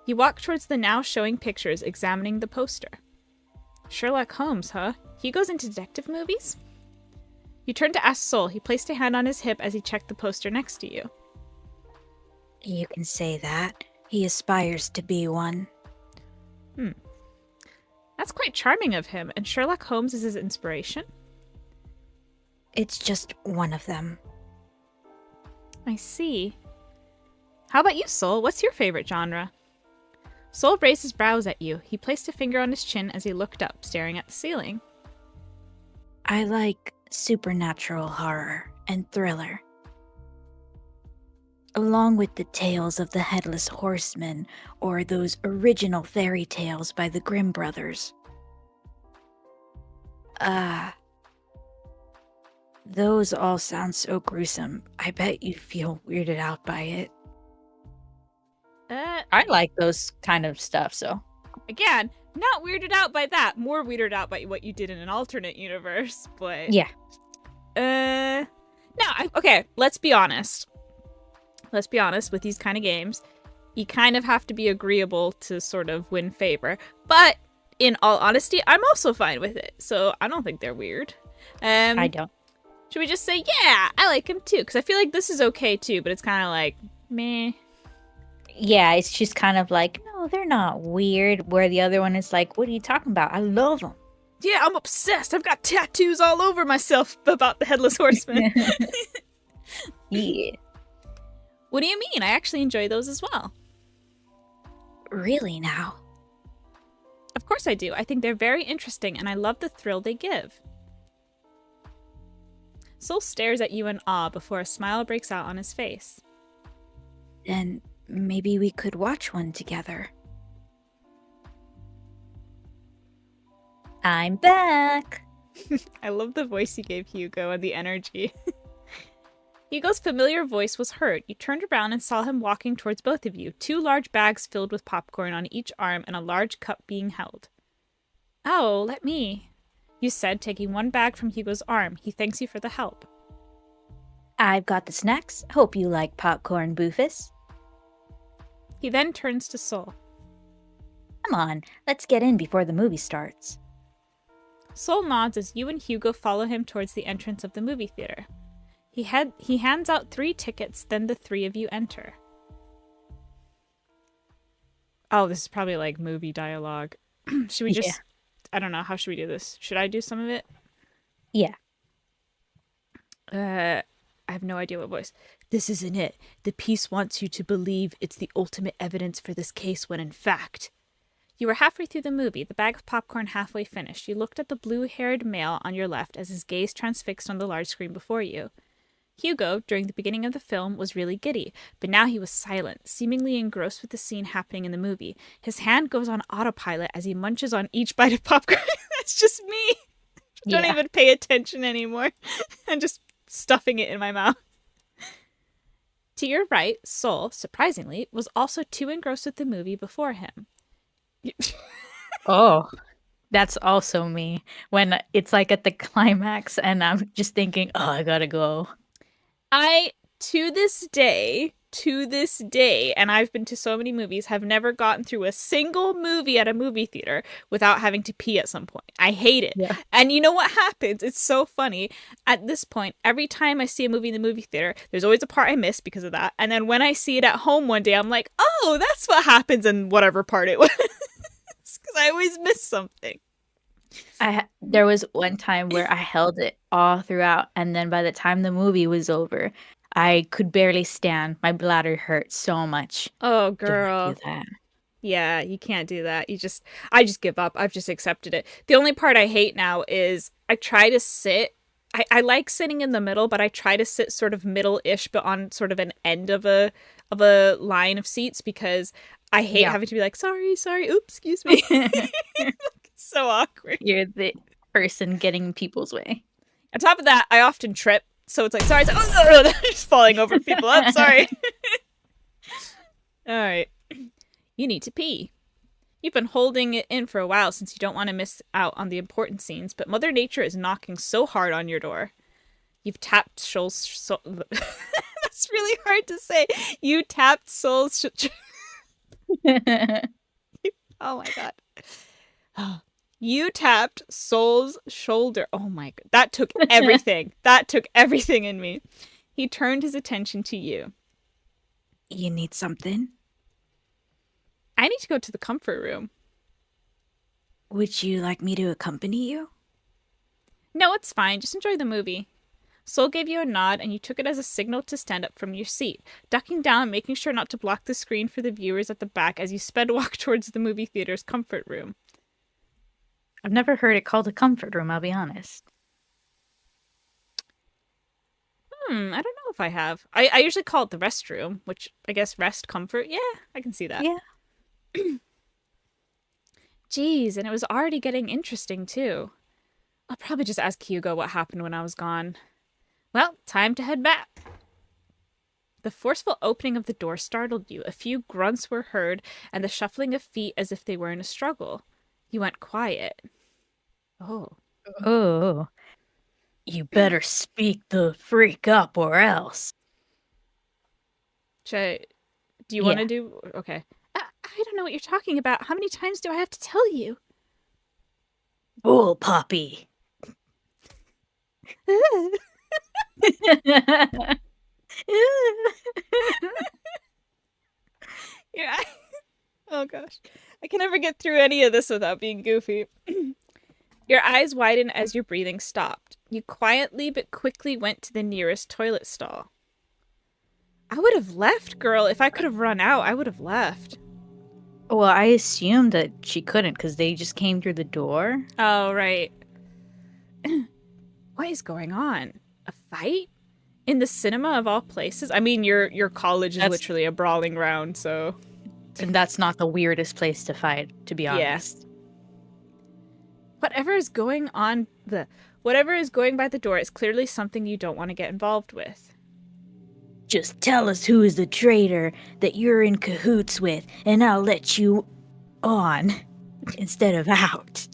You walked towards the now showing pictures, examining the poster. Sherlock Holmes, huh? Hugo's into detective movies? You turned to ask Sol. He placed a hand on his hip as he checked the poster next to you. You can say that. He aspires to be one. That's quite charming of him, and Sherlock Holmes is his inspiration? It's just one of them. I see. How about you, Sol? What's your favorite genre? Sol raised his brows at you. He placed a finger on his chin as he looked up, staring at the ceiling. I like supernatural horror and thriller. Along with the tales of the Headless Horseman or those original fairy tales by the Grimm brothers. Those all sound so gruesome. I bet you feel weirded out by it. I like those kind of stuff, so. Again, not weirded out by that. More weirded out by what you did in an alternate universe, but... Yeah. Okay, let's be honest. Let's be honest, with these kind of games, you kind of have to be agreeable to sort of win favor. But, in all honesty, I'm also fine with it. So, I don't think they're weird. I don't. Should we just say, yeah, I like him too? Because I feel like this is okay too, but it's kind of like, meh. Yeah, it's just kind of like, no, they're not weird. Where the other one is like, what are you talking about? I love them. Yeah, I'm obsessed. I've got tattoos all over myself about the Headless Horseman. Yeah. What do you mean? I actually enjoy those as well. Really now? Of course I do. I think they're very interesting, and I love the thrill they give. Sol stares at you in awe before a smile breaks out on his face. Then maybe we could watch one together. I'm back! I love the voice you gave Hugo and the energy. Hugo's familiar voice was heard. You turned around and saw him walking towards both of you, 2 large bags filled with popcorn on each arm and a large cup being held. Oh, let me, you said, taking one bag from Hugo's arm. He thanks you for the help. I've got the snacks. Hope you like popcorn, Boofus. He then turns to Sol. Come on, let's get in before the movie starts. Sol nods as you and Hugo follow him towards the entrance of the movie theater. He hands out 3 tickets, then the 3 of you enter. Oh, this is probably like movie dialogue. Should we just... Yeah. I don't know. How should we do this? Should I do some of it? Yeah. I have no idea what voice. This isn't it. The piece wants you to believe it's the ultimate evidence for this case when in fact... You were halfway through the movie, the bag of popcorn halfway finished. You looked at the blue-haired male on your left as his gaze transfixed on the large screen before you. Hugo, during the beginning of the film, was really giddy, but now he was silent, seemingly engrossed with the scene happening in the movie. His hand goes on autopilot as he munches on each bite of popcorn. That's just me. Don't even pay attention anymore. I'm just stuffing it in my mouth. To your right, Sol, surprisingly, was also too engrossed with the movie before him. Oh, that's also me. When it's like at the climax and I'm just thinking, oh, I gotta go. To this day, and I've been to so many movies, have never gotten through a single movie at a movie theater without having to pee at some point. I hate it. Yeah. And you know what happens? It's so funny. At this point, every time I see a movie in the movie theater, there's always a part I miss because of that. And then when I see it at home one day, I'm like, oh, that's what happens in whatever part it was. Because I always miss something. There was one time where I held it all throughout, and then by the time the movie was over, I could barely stand. My bladder hurt so much. Oh, girl. Do that. Yeah, you can't do that. I just give up. I've just accepted it. The only part I hate now is I try to sit. I like sitting in the middle, but I try to sit sort of middle-ish, but on sort of an end of a line of seats because I hate having to be like, sorry, oops, excuse me. It's so awkward. You're the person getting people's way. On top of that, I often trip. So it's like, sorry, just falling over people. I'm sorry. All right. You need to pee. You've been holding it in for a while since you don't want to miss out on the important scenes, but Mother Nature is knocking so hard on your door. You've tapped Soul's. That's really hard to say. You tapped Soul's. Oh my god. You tapped Soul's shoulder. Oh my god. That took everything. That took everything in me. He turned his attention to you. You need something? I need to go to the comfort room. Would you like me to accompany you? No, it's fine. Just enjoy the movie. Soul gave you a nod, and you took it as a signal to stand up from your seat, ducking down, making sure not to block the screen for the viewers at the back as you sped walk towards the movie theater's comfort room. I've never heard it called a comfort room, I'll be honest. I don't know if I have. I usually call it the restroom, which I guess rest, comfort. Yeah, I can see that. Yeah. Jeez, and it was already getting interesting, too. I'll probably just ask Hugo what happened when I was gone. Well, time to head back. The forceful opening of the door startled you. A few grunts were heard, and the shuffling of feet as if they were in a struggle. You went quiet. Oh. Oh. You better speak the freak up or else. Do you want to do... Okay. I don't know what you're talking about. How many times do I have to tell you? Bull puppy. Yeah. Oh gosh. I can never get through any of this without being goofy. Your eyes widened as your breathing stopped. You quietly but quickly went to the nearest toilet stall. I would have left, girl. If I could have run out, I would have left. Well, I assumed that she couldn't because they just came through the door. Oh, right. What is going on? A fight? In the cinema of all places? I mean, your college is literally a brawling ground, so... And that's not the weirdest place to fight, to be honest. Yeah. Whatever is going by the door is clearly something you don't want to get involved with. Just tell us who is the traitor that you're in cahoots with, and I'll let you on instead of out.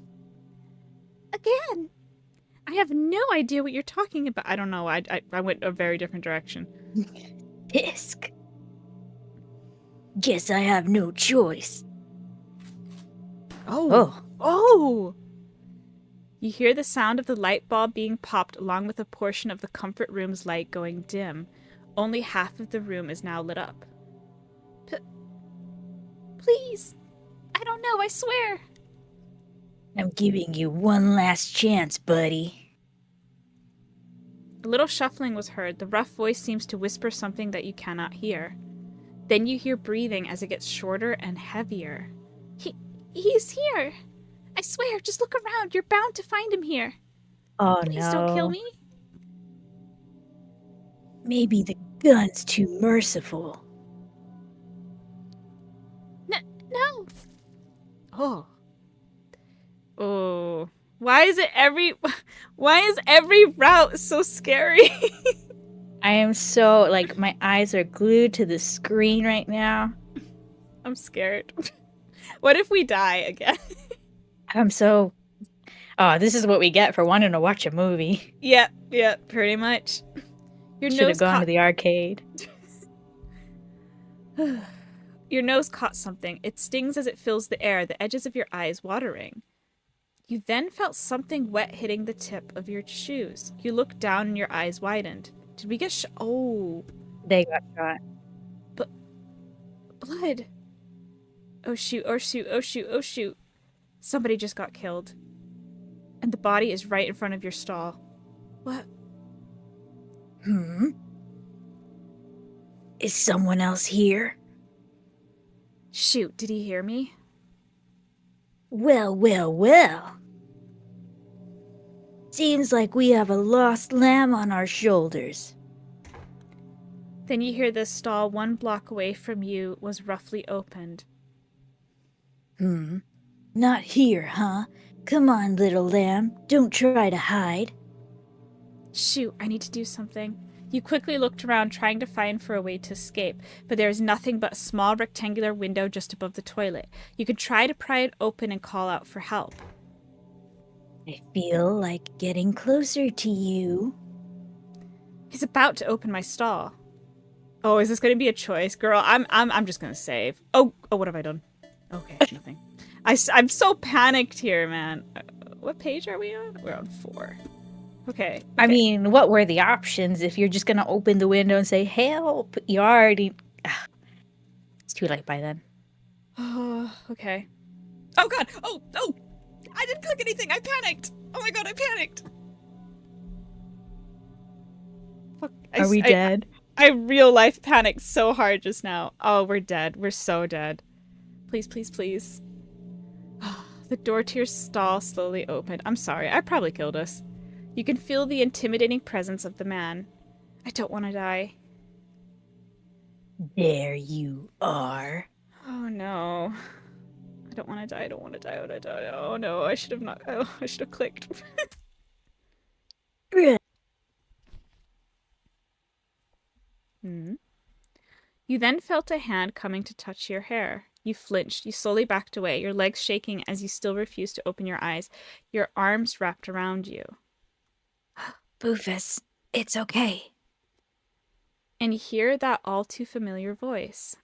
Again, I have no idea what you're talking about. I don't know. I went a very different direction. Pisk. Guess I have no choice. Oh! You hear the sound of the light bulb being popped along with a portion of the comfort room's light going dim. Only half of the room is now lit up. Please! I don't know, I swear! I'm giving you one last chance, buddy. A little shuffling was heard. The rough voice seems to whisper something that you cannot hear. Then you hear breathing as it gets shorter and heavier. He's here! I swear, just look around. You're bound to find him here. Oh, Please don't kill me. Maybe the gun's too merciful. No. Oh. Why is every route so scary? I am so, my eyes are glued to the screen right now. I'm scared. What if we die again? I'm so... Oh, this is what we get for wanting to watch a movie. Yeah, pretty much. Your Should have gone to the arcade. Your nose caught something. It stings as it fills the air, the edges of your eyes watering. You then felt something wet hitting the tip of your shoes. You looked down and your eyes widened. Did we get Oh. They got shot. But... blood. Oh shoot, oh shoot, oh shoot, oh shoot. Somebody just got killed. And the body is right in front of your stall. What? Is someone else here? Shoot, did he hear me? Well. Seems like we have a lost lamb on our shoulders. Then you hear the stall 1 block away from you was roughly opened. Not here, huh? Come on, little lamb. Don't try to hide. Shoot, I need to do something. You quickly looked around, trying to find for a way to escape, but there is nothing but a small rectangular window just above the toilet. You could try to pry it open and call out for help. I feel like getting closer to you. He's about to open my stall. Oh, is this going to be a choice, girl? I'm just going to save. Oh, what have I done? Okay, nothing. I'm so panicked here, man. What page are we on? We're on 4. Okay. I mean, what were the options if you're just gonna open the window and say help? You already. It's too late by then. Oh, okay. Oh god! Oh! I didn't click anything! I panicked! Oh my god, I panicked! Fuck. Are we dead? I real life panicked so hard just now. Oh, we're dead. We're so dead. Please, please, please. The door to your stall slowly opened. I'm sorry, I probably killed us. You can feel the intimidating presence of the man. I don't want to die. There you are. Oh no. I don't want to die. I don't want to die. I want to die. Oh no, I should have not. Oh, I should have clicked. You then felt a hand coming to touch your hair. You flinched. You slowly backed away, your legs shaking as you still refused to open your eyes, your arms wrapped around you. Boofus, it's okay. And you hear that all too familiar voice.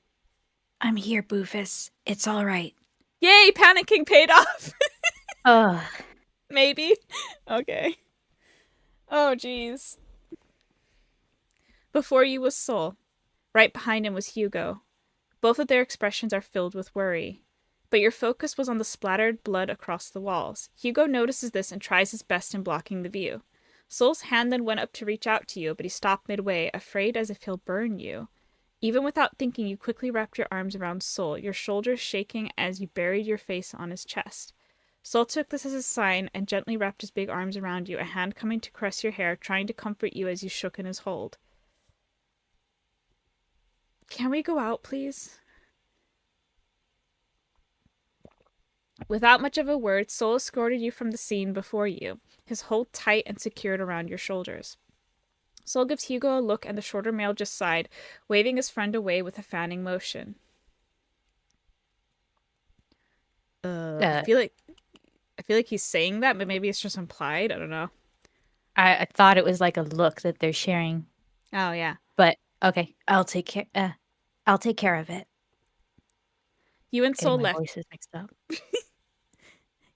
I'm here, Boofus. It's all right. Yay, panicking paid off! Ugh. Maybe? Okay. Oh, jeez. Before you was Sol. Right behind him was Hugo. Both of their expressions are filled with worry. But your focus was on the splattered blood across the walls. Hugo notices this and tries his best in blocking the view. Sol's hand then went up to reach out to you, but he stopped midway, afraid as if he'll burn you. Even without thinking, you quickly wrapped your arms around Sol, your shoulders shaking as you buried your face on his chest. Sol took this as a sign and gently wrapped his big arms around you, a hand coming to caress your hair, trying to comfort you as you shook in his hold. Can we go out, please? Without much of a word, Sol escorted you from the scene before you, his hold tight and secured around your shoulders. Sol gives Hugo a look and the shorter male just sighed, waving his friend away with a fanning motion. I feel like he's saying that, but maybe it's just implied. I don't know. I thought it was like a look that they're sharing. Oh yeah. But okay, I'll take care. I'll take care of it. You and Sol left. Voices mixed up.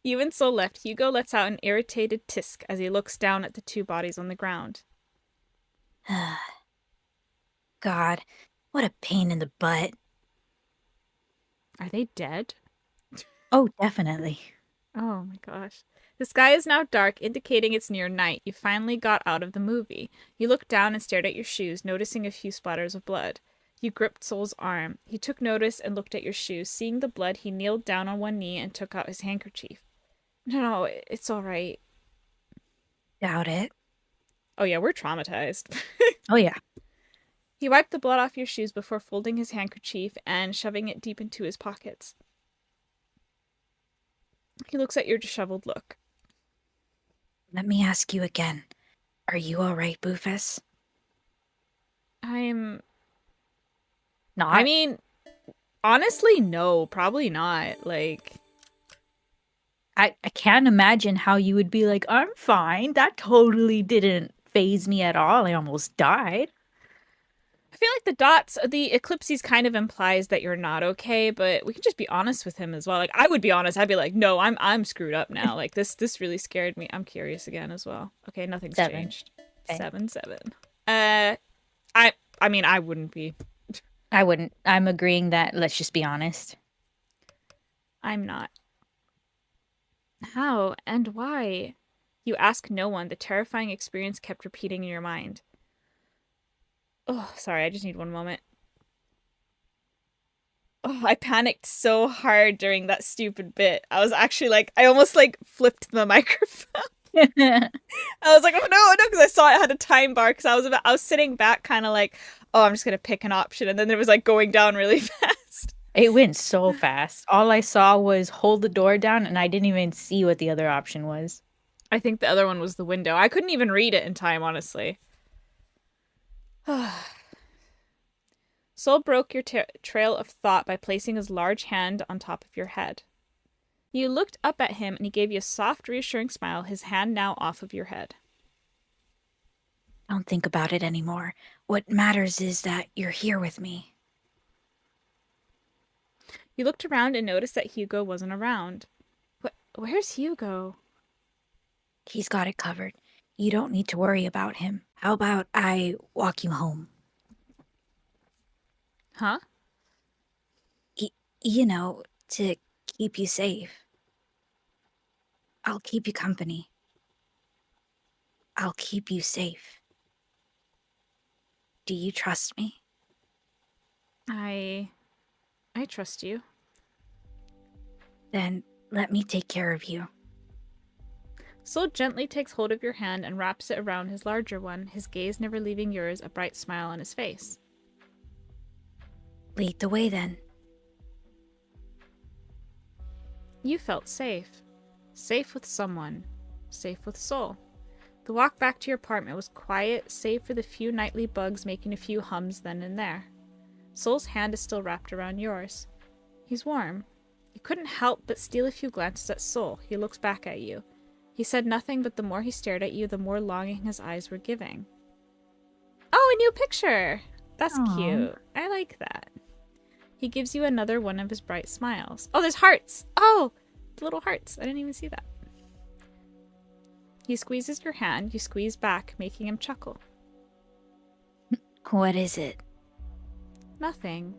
You and Sol left. Hugo lets out an irritated tisk as he looks down at the two bodies on the ground. God, what a pain in the butt. Are they dead? Oh, definitely. Oh my gosh. The sky is now dark, indicating it's near night. You finally got out of the movie. You looked down and stared at your shoes, noticing a few splatters of blood. You gripped Sol's arm. He took notice and looked at your shoes. Seeing the blood, he kneeled down on one knee and took out his handkerchief. No, it's all right. Doubt it. Oh yeah, we're traumatized. Oh yeah. He wiped the blood off your shoes before folding his handkerchief and shoving it deep into his pockets. He looks at your disheveled look. Let me ask you again. Are you all right, Boofus? I'm not. I mean, honestly, no, probably not. Like, I can't imagine how you would be like, I'm fine. That totally didn't phase me at all. I almost died. I feel like the eclipses kind of implies that you're not okay, but we can just be honest with him as well. Like, I would be honest. I'd be like, no, I'm screwed up now. Like, this really scared me. I'm curious again as well. Okay, nothing's 7. changed. Okay. 7. I mean, I wouldn't be. I wouldn't. I'm agreeing that let's just be honest. I'm not. How and why? You ask no one. The terrifying experience kept repeating in your mind. Oh, sorry, I just need one moment. Oh, I panicked so hard during that stupid bit. I was actually like, I almost like flipped the microphone. I was like, oh no, because I saw it had a time bar because I was sitting back kind of like, oh, I'm just going to pick an option. And then it was like going down really fast. It went so fast. All I saw was hold the door down and I didn't even see what the other option was. I think the other one was the window. I couldn't even read it in time, honestly. Soul broke your trail of thought by placing his large hand on top of your head. You looked up at him and he gave you a soft, reassuring smile, his hand now off of your head. Don't think about it anymore. What matters is that you're here with me. You looked around and noticed that Hugo wasn't around. Where's Hugo? He's got it covered. You don't need to worry about him. How about I walk you home? Huh? You know, to keep you safe. I'll keep you company. I'll keep you safe. Do you trust me? I trust you. Then let me take care of you. Soul gently takes hold of your hand and wraps it around his larger one, his gaze never leaving yours, a bright smile on his face. Lead the way then. You felt safe. Safe with someone. Safe with Soul. The walk back to your apartment was quiet, save for the few nightly bugs making a few hums then and there. Soul's hand is still wrapped around yours. He's warm. You couldn't help but steal a few glances at Soul. He looks back at you. He said nothing, but the more he stared at you, the more longing his eyes were giving. Oh, a new picture! That's Aww. cute. I like that. He gives you another one of his bright smiles. Oh, there's hearts! Oh! The little hearts. I didn't even see that. He squeezes your hand. You squeeze back, making him chuckle. What is it? Nothing.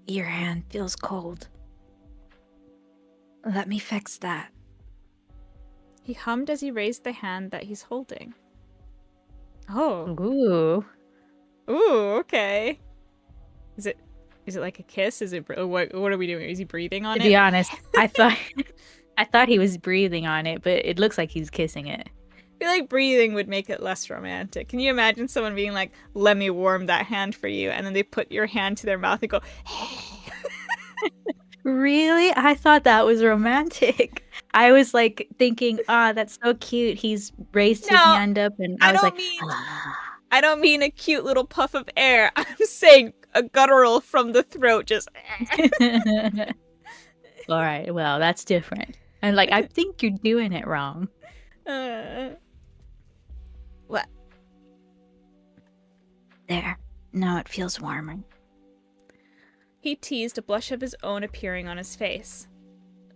Your hand feels cold. Let me fix that. He hummed as he raised the hand that he's holding. Oh. Ooh. Ooh, okay. Is it like a kiss? Is it what are we doing? Is he breathing on it? To be honest, I thought he was breathing on it, but it looks like he's kissing it. I feel like breathing would make it less romantic. Can you imagine someone being like, "Let me warm that hand for you," and then they put your hand to their mouth and go, Really? I thought that was romantic. I was like thinking, that's so cute. He's raised his hand up, and I was like, I don't mean a cute little puff of air. I'm saying a guttural from the throat, just. All right, well, that's different. And like, I think you're doing it wrong. What? There. Now it feels warmer. He teased, a blush of his own appearing on his face.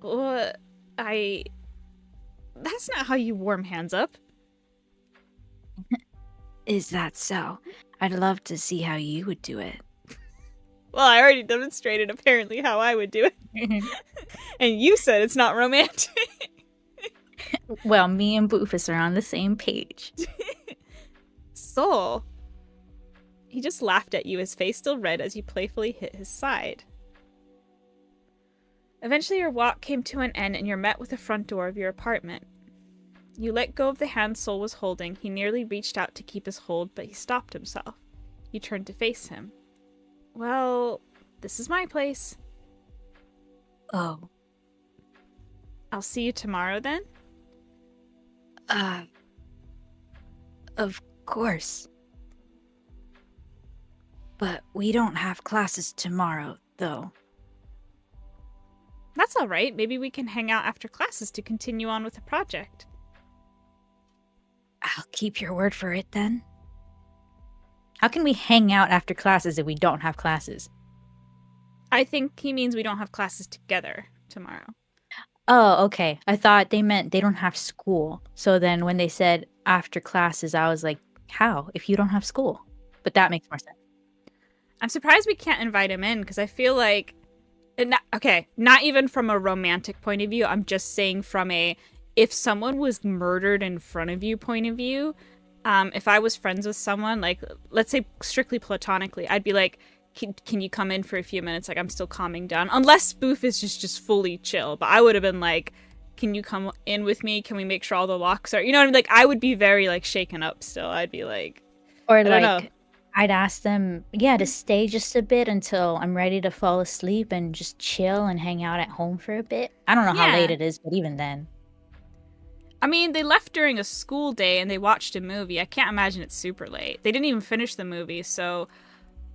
That's not how you warm hands up. Is that so? I'd love to see how you would do it. Well, I already demonstrated apparently how I would do it. And you said it's not romantic. Well, me and Boofus are on the same page. Soul. He just laughed at you, his face still red as you playfully hit his side. Eventually your walk came to an end and you're met with the front door of your apartment. You let go of the hand Soul was holding. He nearly reached out to keep his hold, but he stopped himself. You turned to face him. Well, this is my place. Oh. I'll see you tomorrow then? Of course. But we don't have classes tomorrow, though. That's all right. Maybe we can hang out after classes to continue on with the project. I'll keep your word for it, then. How can we hang out after classes if we don't have classes? I think he means we don't have classes together tomorrow. Oh, okay. I thought they meant they don't have school. So then when they said after classes, I was like, how? If you don't have school? But that makes more sense. I'm surprised we can't invite him in because I feel like... not even from a romantic point of view. I'm just saying from a... If someone was murdered in front of you point of view, if I was friends with someone, like, let's say strictly platonically, I'd be like, can you come in for a few minutes? Like, I'm still calming down. Unless Spoof is just fully chill. But I would have been like, can you come in with me? Can we make sure all the locks are... You know what I mean? Like, I would be very, like, shaken up still. I'd be like... Or, like, I'd ask them, to stay just a bit until I'm ready to fall asleep and just chill and hang out at home for a bit. I don't know how late it is, but even then. I mean, they left during a school day and they watched a movie. I can't imagine it's super late. They didn't even finish the movie, so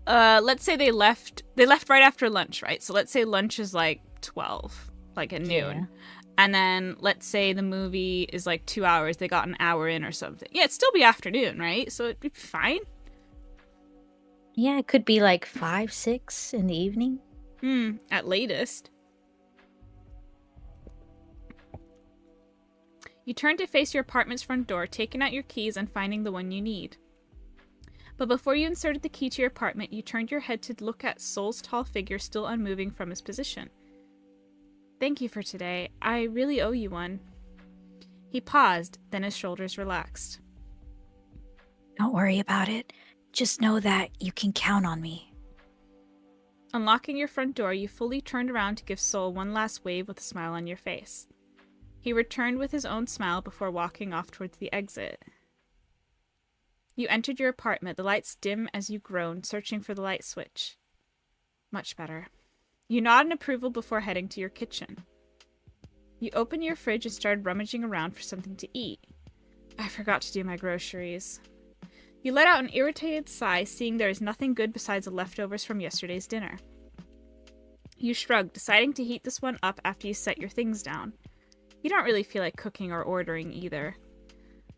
let's say they left right after lunch, right? So let's say lunch is like 12, like at Yeah. noon. And then let's say the movie is like 2 hours. They got an hour in or something. Yeah, it'd still be afternoon, right? So it'd be fine. Yeah, it could be like 5, 6 in the evening. At latest. You turn to face your apartment's front door, taking out your keys and finding the one you need. But before you inserted the key to your apartment, you turned your head to look at Sol's tall figure still unmoving from his position. Thank you for today. I really owe you one. He paused, then his shoulders relaxed. Don't worry about it. Just know that you can count on me. Unlocking your front door, you fully turned around to give Sol one last wave with a smile on your face. He returned with his own smile before walking off towards the exit. You entered your apartment, the lights dim as you groaned, searching for the light switch. Much better. You nodded in approval before heading to your kitchen. You opened your fridge and started rummaging around for something to eat. I forgot to do my groceries. You let out an irritated sigh, seeing there is nothing good besides the leftovers from yesterday's dinner. You shrugged, deciding to heat this one up after you set your things down. You don't really feel like cooking or ordering either.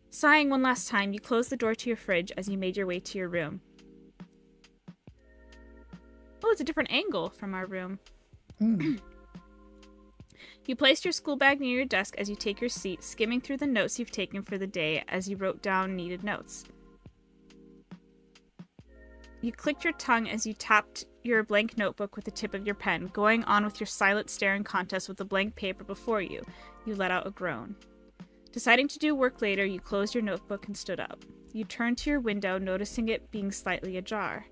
Sighing one last time, you closed the door to your fridge as you made your way to your room. Oh, it's a different angle from our room. You placed your school bag near your desk as you take your seat, skimming through the notes you've taken for the day as you wrote down needed notes. You clicked your tongue as you tapped your blank notebook with the tip of your pen, going on with your silent staring contest with the blank paper before you. You let out a groan. Deciding to do work later, you closed your notebook and stood up. You turned to your window, noticing it being slightly ajar.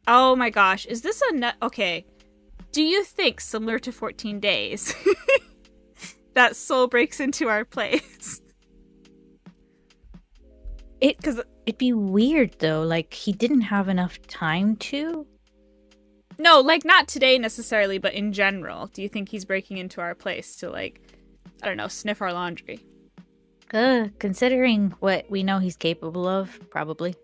Oh my gosh, is this a okay. Do you think, similar to 14 Days, that Sol breaks into our place? It'd be weird though, like he didn't have enough time to. No, like not today necessarily, but in general. Do you think he's breaking into our place to, like, I don't know, sniff our laundry? Considering what we know he's capable of, probably.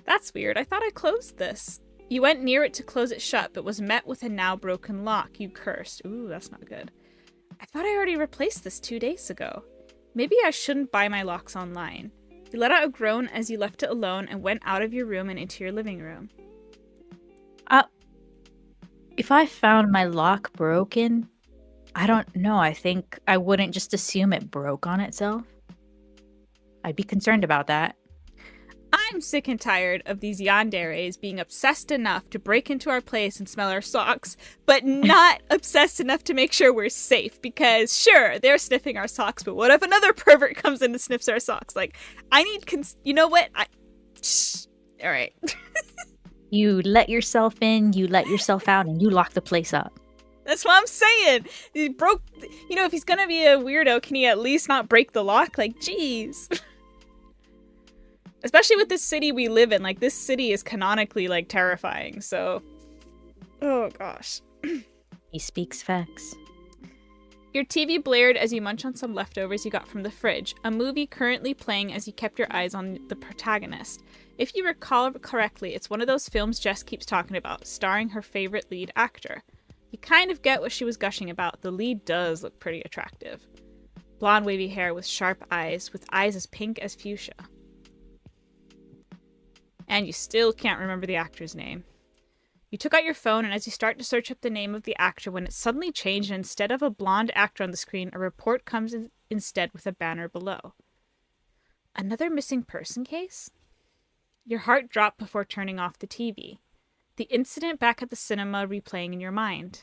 That's weird. I thought I closed this. You went near it to close it shut, but was met with a now broken lock. You cursed. Ooh, that's not good. I thought I already replaced this 2 days ago. Maybe I shouldn't buy my locks online. You let out a groan as you left it alone and went out of your room and into your living room. If I found my lock broken, I don't know. I think I wouldn't just assume it broke on itself. I'd be concerned about that. I'm sick and tired of these yanderes being obsessed enough to break into our place and smell our socks, but not obsessed enough to make sure we're safe, because sure, they're sniffing our socks, but what if another pervert comes in and sniffs our socks? Like, I need you know what? All right. You let yourself in, you let yourself out, and you lock the place up. That's what I'm saying. He broke, if he's gonna be a weirdo, can he at least not break the lock? Like, jeez. Especially with this city we live in. Like, this city is canonically, like, terrifying, so... Oh, gosh. He speaks facts. Your TV blared as you munch on some leftovers you got from the fridge, a movie currently playing as you kept your eyes on the protagonist. If you recall correctly, it's one of those films Jess keeps talking about, starring her favorite lead actor. You kind of get what she was gushing about. The lead does look pretty attractive. Blonde wavy hair with sharp eyes, with eyes as pink as fuchsia. And you still can't remember the actor's name. You took out your phone, and as you start to search up the name of the actor, when it suddenly changed, and instead of a blonde actor on the screen, a report comes in instead with a banner below. Another missing person case? Your heart dropped before turning off the TV. The incident back at the cinema replaying in your mind.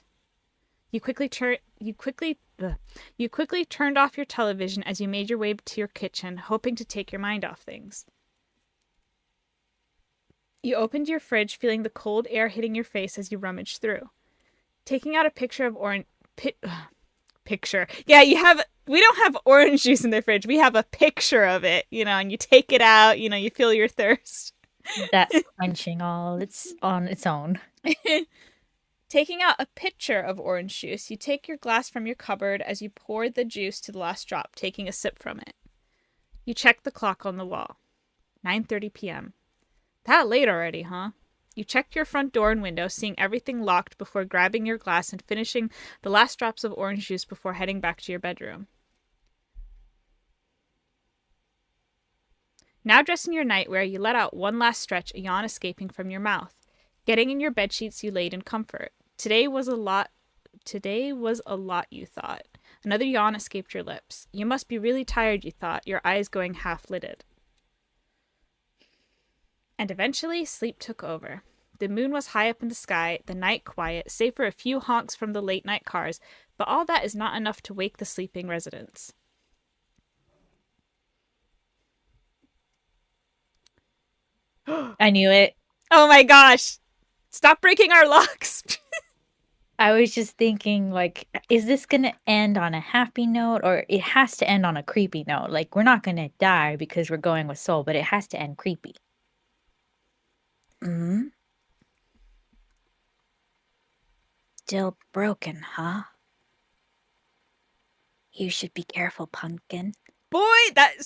You quickly turned off your television as you made your way to your kitchen, hoping to take your mind off things. You opened your fridge, feeling the cold air hitting your face as you rummaged through. Taking out a picture of picture. Yeah, we don't have orange juice in the fridge. We have a picture of it, and you take it out, you feel your thirst. That's quenching all it's on its own. Taking out a pitcher of orange juice, you take your glass from your cupboard as you pour the juice to the last drop, taking a sip from it. You check the clock on the wall. 9:30 p.m. That late already, huh? You checked your front door and window, seeing everything locked before grabbing your glass and finishing the last drops of orange juice before heading back to your bedroom. Now dressed in your nightwear, you let out one last stretch, a yawn escaping from your mouth. Getting in your bedsheets, you laid in comfort. Today was a lot, you thought. Another yawn escaped your lips. You must be really tired, you thought, your eyes going half-lidded. And eventually, sleep took over. The moon was high up in the sky, the night quiet, save for a few honks from the late-night cars, but all that is not enough to wake the sleeping residents. I knew it. Oh my gosh! Stop breaking our locks! I was just thinking, like, is this gonna end on a happy note, or it has to end on a creepy note? Like, we're not gonna die because we're going with Soul, but it has to end creepy. Hmm? Still broken, huh? You should be careful, Pumpkin. Boy, that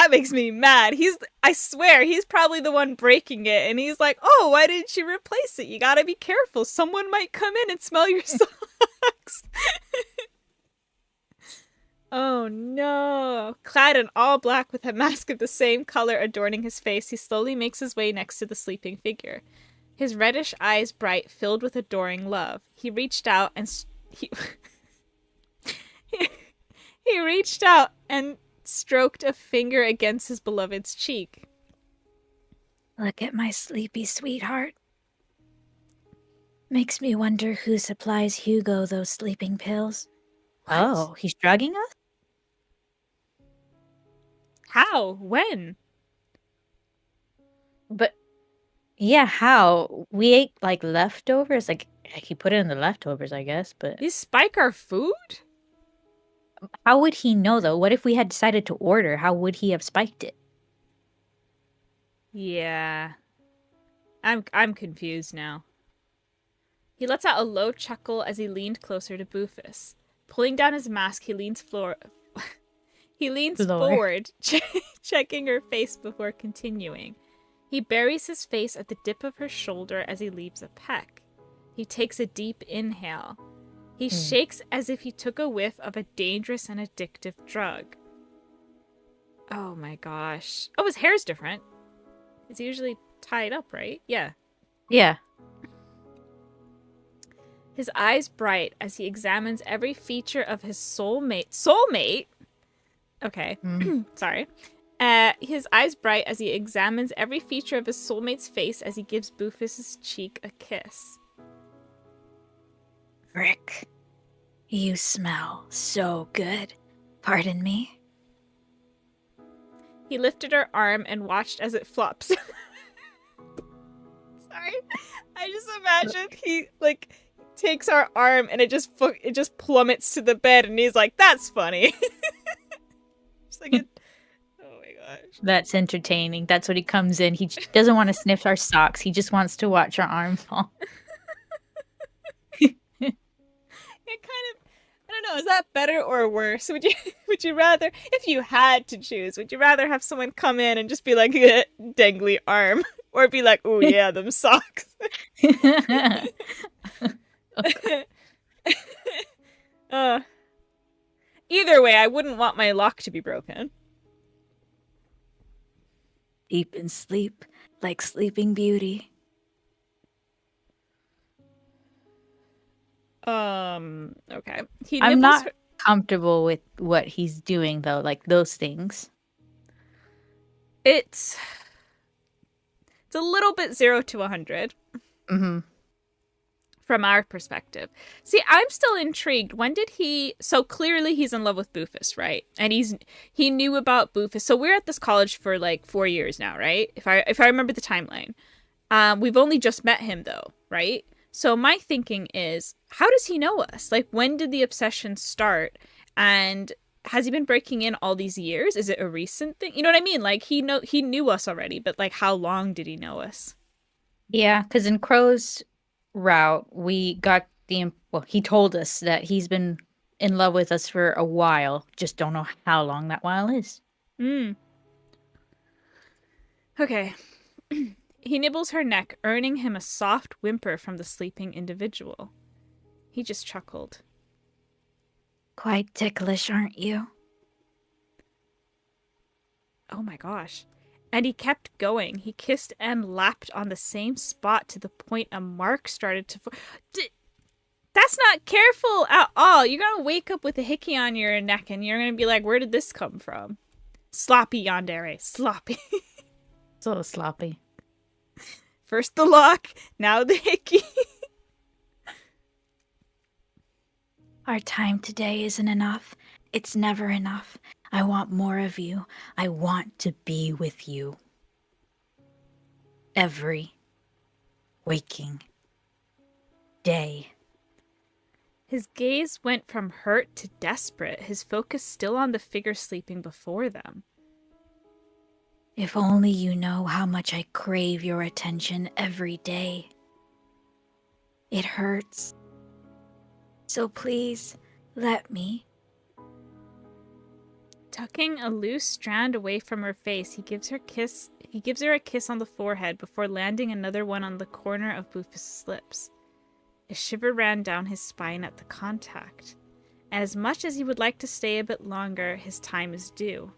makes me mad. I swear, he's probably the one breaking it, and he's like, oh, why didn't you replace it? You gotta be careful. Someone might come in and smell your socks. Oh no. Clad in all black with a mask of the same color adorning his face, he slowly makes his way next to the sleeping figure. His reddish eyes bright, filled with adoring love. He reached out and he reached out and stroked a finger against his beloved's cheek. Look at my sleepy sweetheart. Makes me wonder who supplies Hugo those sleeping pills. What? Oh, he's drugging us? How? When? But, yeah, how? We ate, like, leftovers? Like, he put it in the leftovers, I guess, but... These spike our food? How would he know, though? What if we had decided to order? How would he have spiked it? Yeah. I'm confused now. He lets out a low chuckle as he leaned closer to Boofus. Pulling down his mask, he leans forward, checking her face before continuing. He buries his face at the dip of her shoulder as he leaves a peck. He takes a deep inhale. He shakes as if he took a whiff of a dangerous and addictive drug. Oh my gosh. Oh, his hair's different. It's usually tied up, right? Yeah. Yeah. His eyes bright as he examines every feature of his soulmate. Soulmate? Okay. Sorry. His eyes bright as he examines every feature of his soulmate's face as he gives Boofus's cheek a kiss. Rick, you smell so good. Pardon me? He lifted her arm and watched as it flops. Sorry. I just imagine he, like, takes our arm and it just plummets to the bed and he's like, that's funny. Just like, oh my gosh. That's entertaining. That's what he comes in. He doesn't want to sniff our socks. He just wants to watch our arm fall. It kind of, I don't know, is that better or worse? Would you rather, if you had to choose, would you rather have someone come in and just be like, dangly arm, or be like, oh yeah, them socks? Either way, I wouldn't want my lock to be broken. Deep in sleep, like Sleeping Beauty. Okay. I'm not comfortable with what he's doing, though, like those things. It's a little bit 0 to 100. Mm-hmm. From our perspective. See, I'm still intrigued. When did he... So clearly he's in love with Boofus, right? And he knew about Boofus. So we're at this college for like 4 years now, right? If I remember the timeline. We've only just met him though, right? So my thinking is, how does he know us? Like, when did the obsession start? And has he been breaking in all these years? Is it a recent thing? You know what I mean? Like, he knew us already, but like, how long did he know us? Yeah, because in Crow's route, we got well, he told us that he's been in love with us for a while. Just don't know how long that while is. Okay. He nibbles her neck, earning him a soft whimper from the sleeping individual. He just chuckled. Quite ticklish, aren't you? Oh my gosh. And he kept going. He kissed and lapped on the same spot to the point a mark started to... That's not careful at all. You're going to wake up with a hickey on your neck and you're going to be like, where did this come from? Sloppy, yandere. Sloppy. So sloppy. First the lock, now the hickey. Our time today isn't enough. It's never enough. I want more of you. I want to be with you. Every waking day. His gaze went from hurt to desperate, his focus still on the figure sleeping before them. If only you know how much I crave your attention every day. It hurts. So please, let me. Tucking a loose strand away from her face, he gives her a kiss on the forehead before landing another one on the corner of Bufus's lips. A shiver ran down his spine at the contact, and as much as he would like to stay a bit longer, his time is due.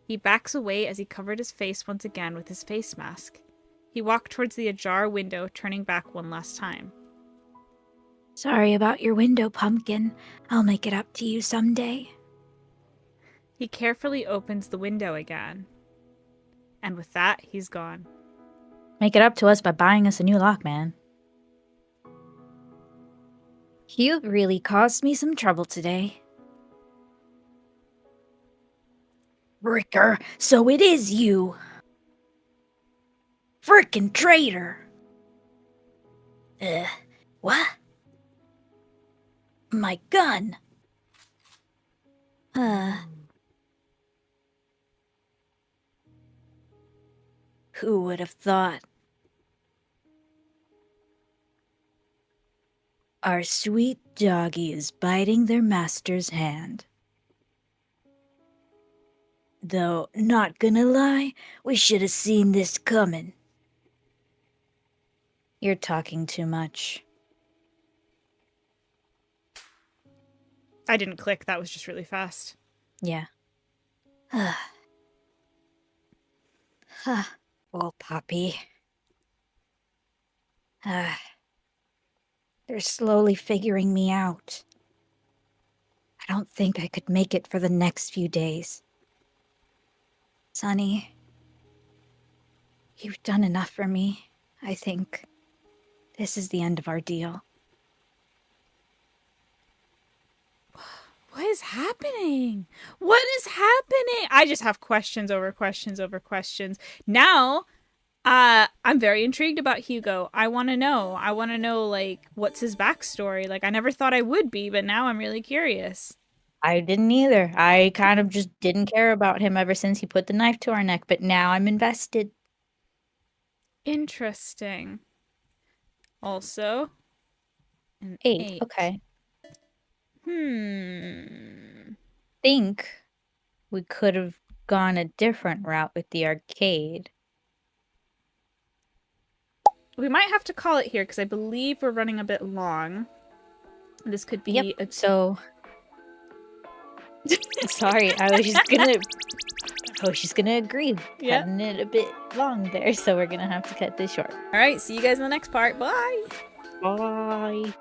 He backs away as he covered his face once again with his face mask. He walked towards the ajar window, turning back one last time. Sorry about your window, Pumpkin. I'll make it up to you someday. He carefully opens the window again. And with that, he's gone. Make it up to us by buying us a new lock, man. You've really caused me some trouble today. Ricker, so it is you. Frickin' traitor. What? My gun. Who would have thought? Our sweet doggy is biting their master's hand. Though, not gonna lie, we should have seen this coming. You're talking too much. I didn't click, that was just really fast. Yeah. Oh, Poppy. They're slowly figuring me out. I don't think I could make it for the next few days. Sonny, you've done enough for me. I think this is the end of our deal. What is happening? What is happening? I just have questions over questions over questions. Now, I'm very intrigued about Hugo. I want to know. Like, what's his backstory? Like, I never thought I would be, but now I'm really curious. I didn't either. I kind of just didn't care about him ever since he put the knife to our neck, but now I'm invested. Interesting. Also, an 8. Okay. Think we could have gone a different route with the arcade. We might have to call it here because I believe we're running a bit long. This could be So sorry, I was just gonna agree. Yep. Cutting it a bit long there, so we're gonna have to cut this short. All right, see you guys in the next part. Bye. Bye.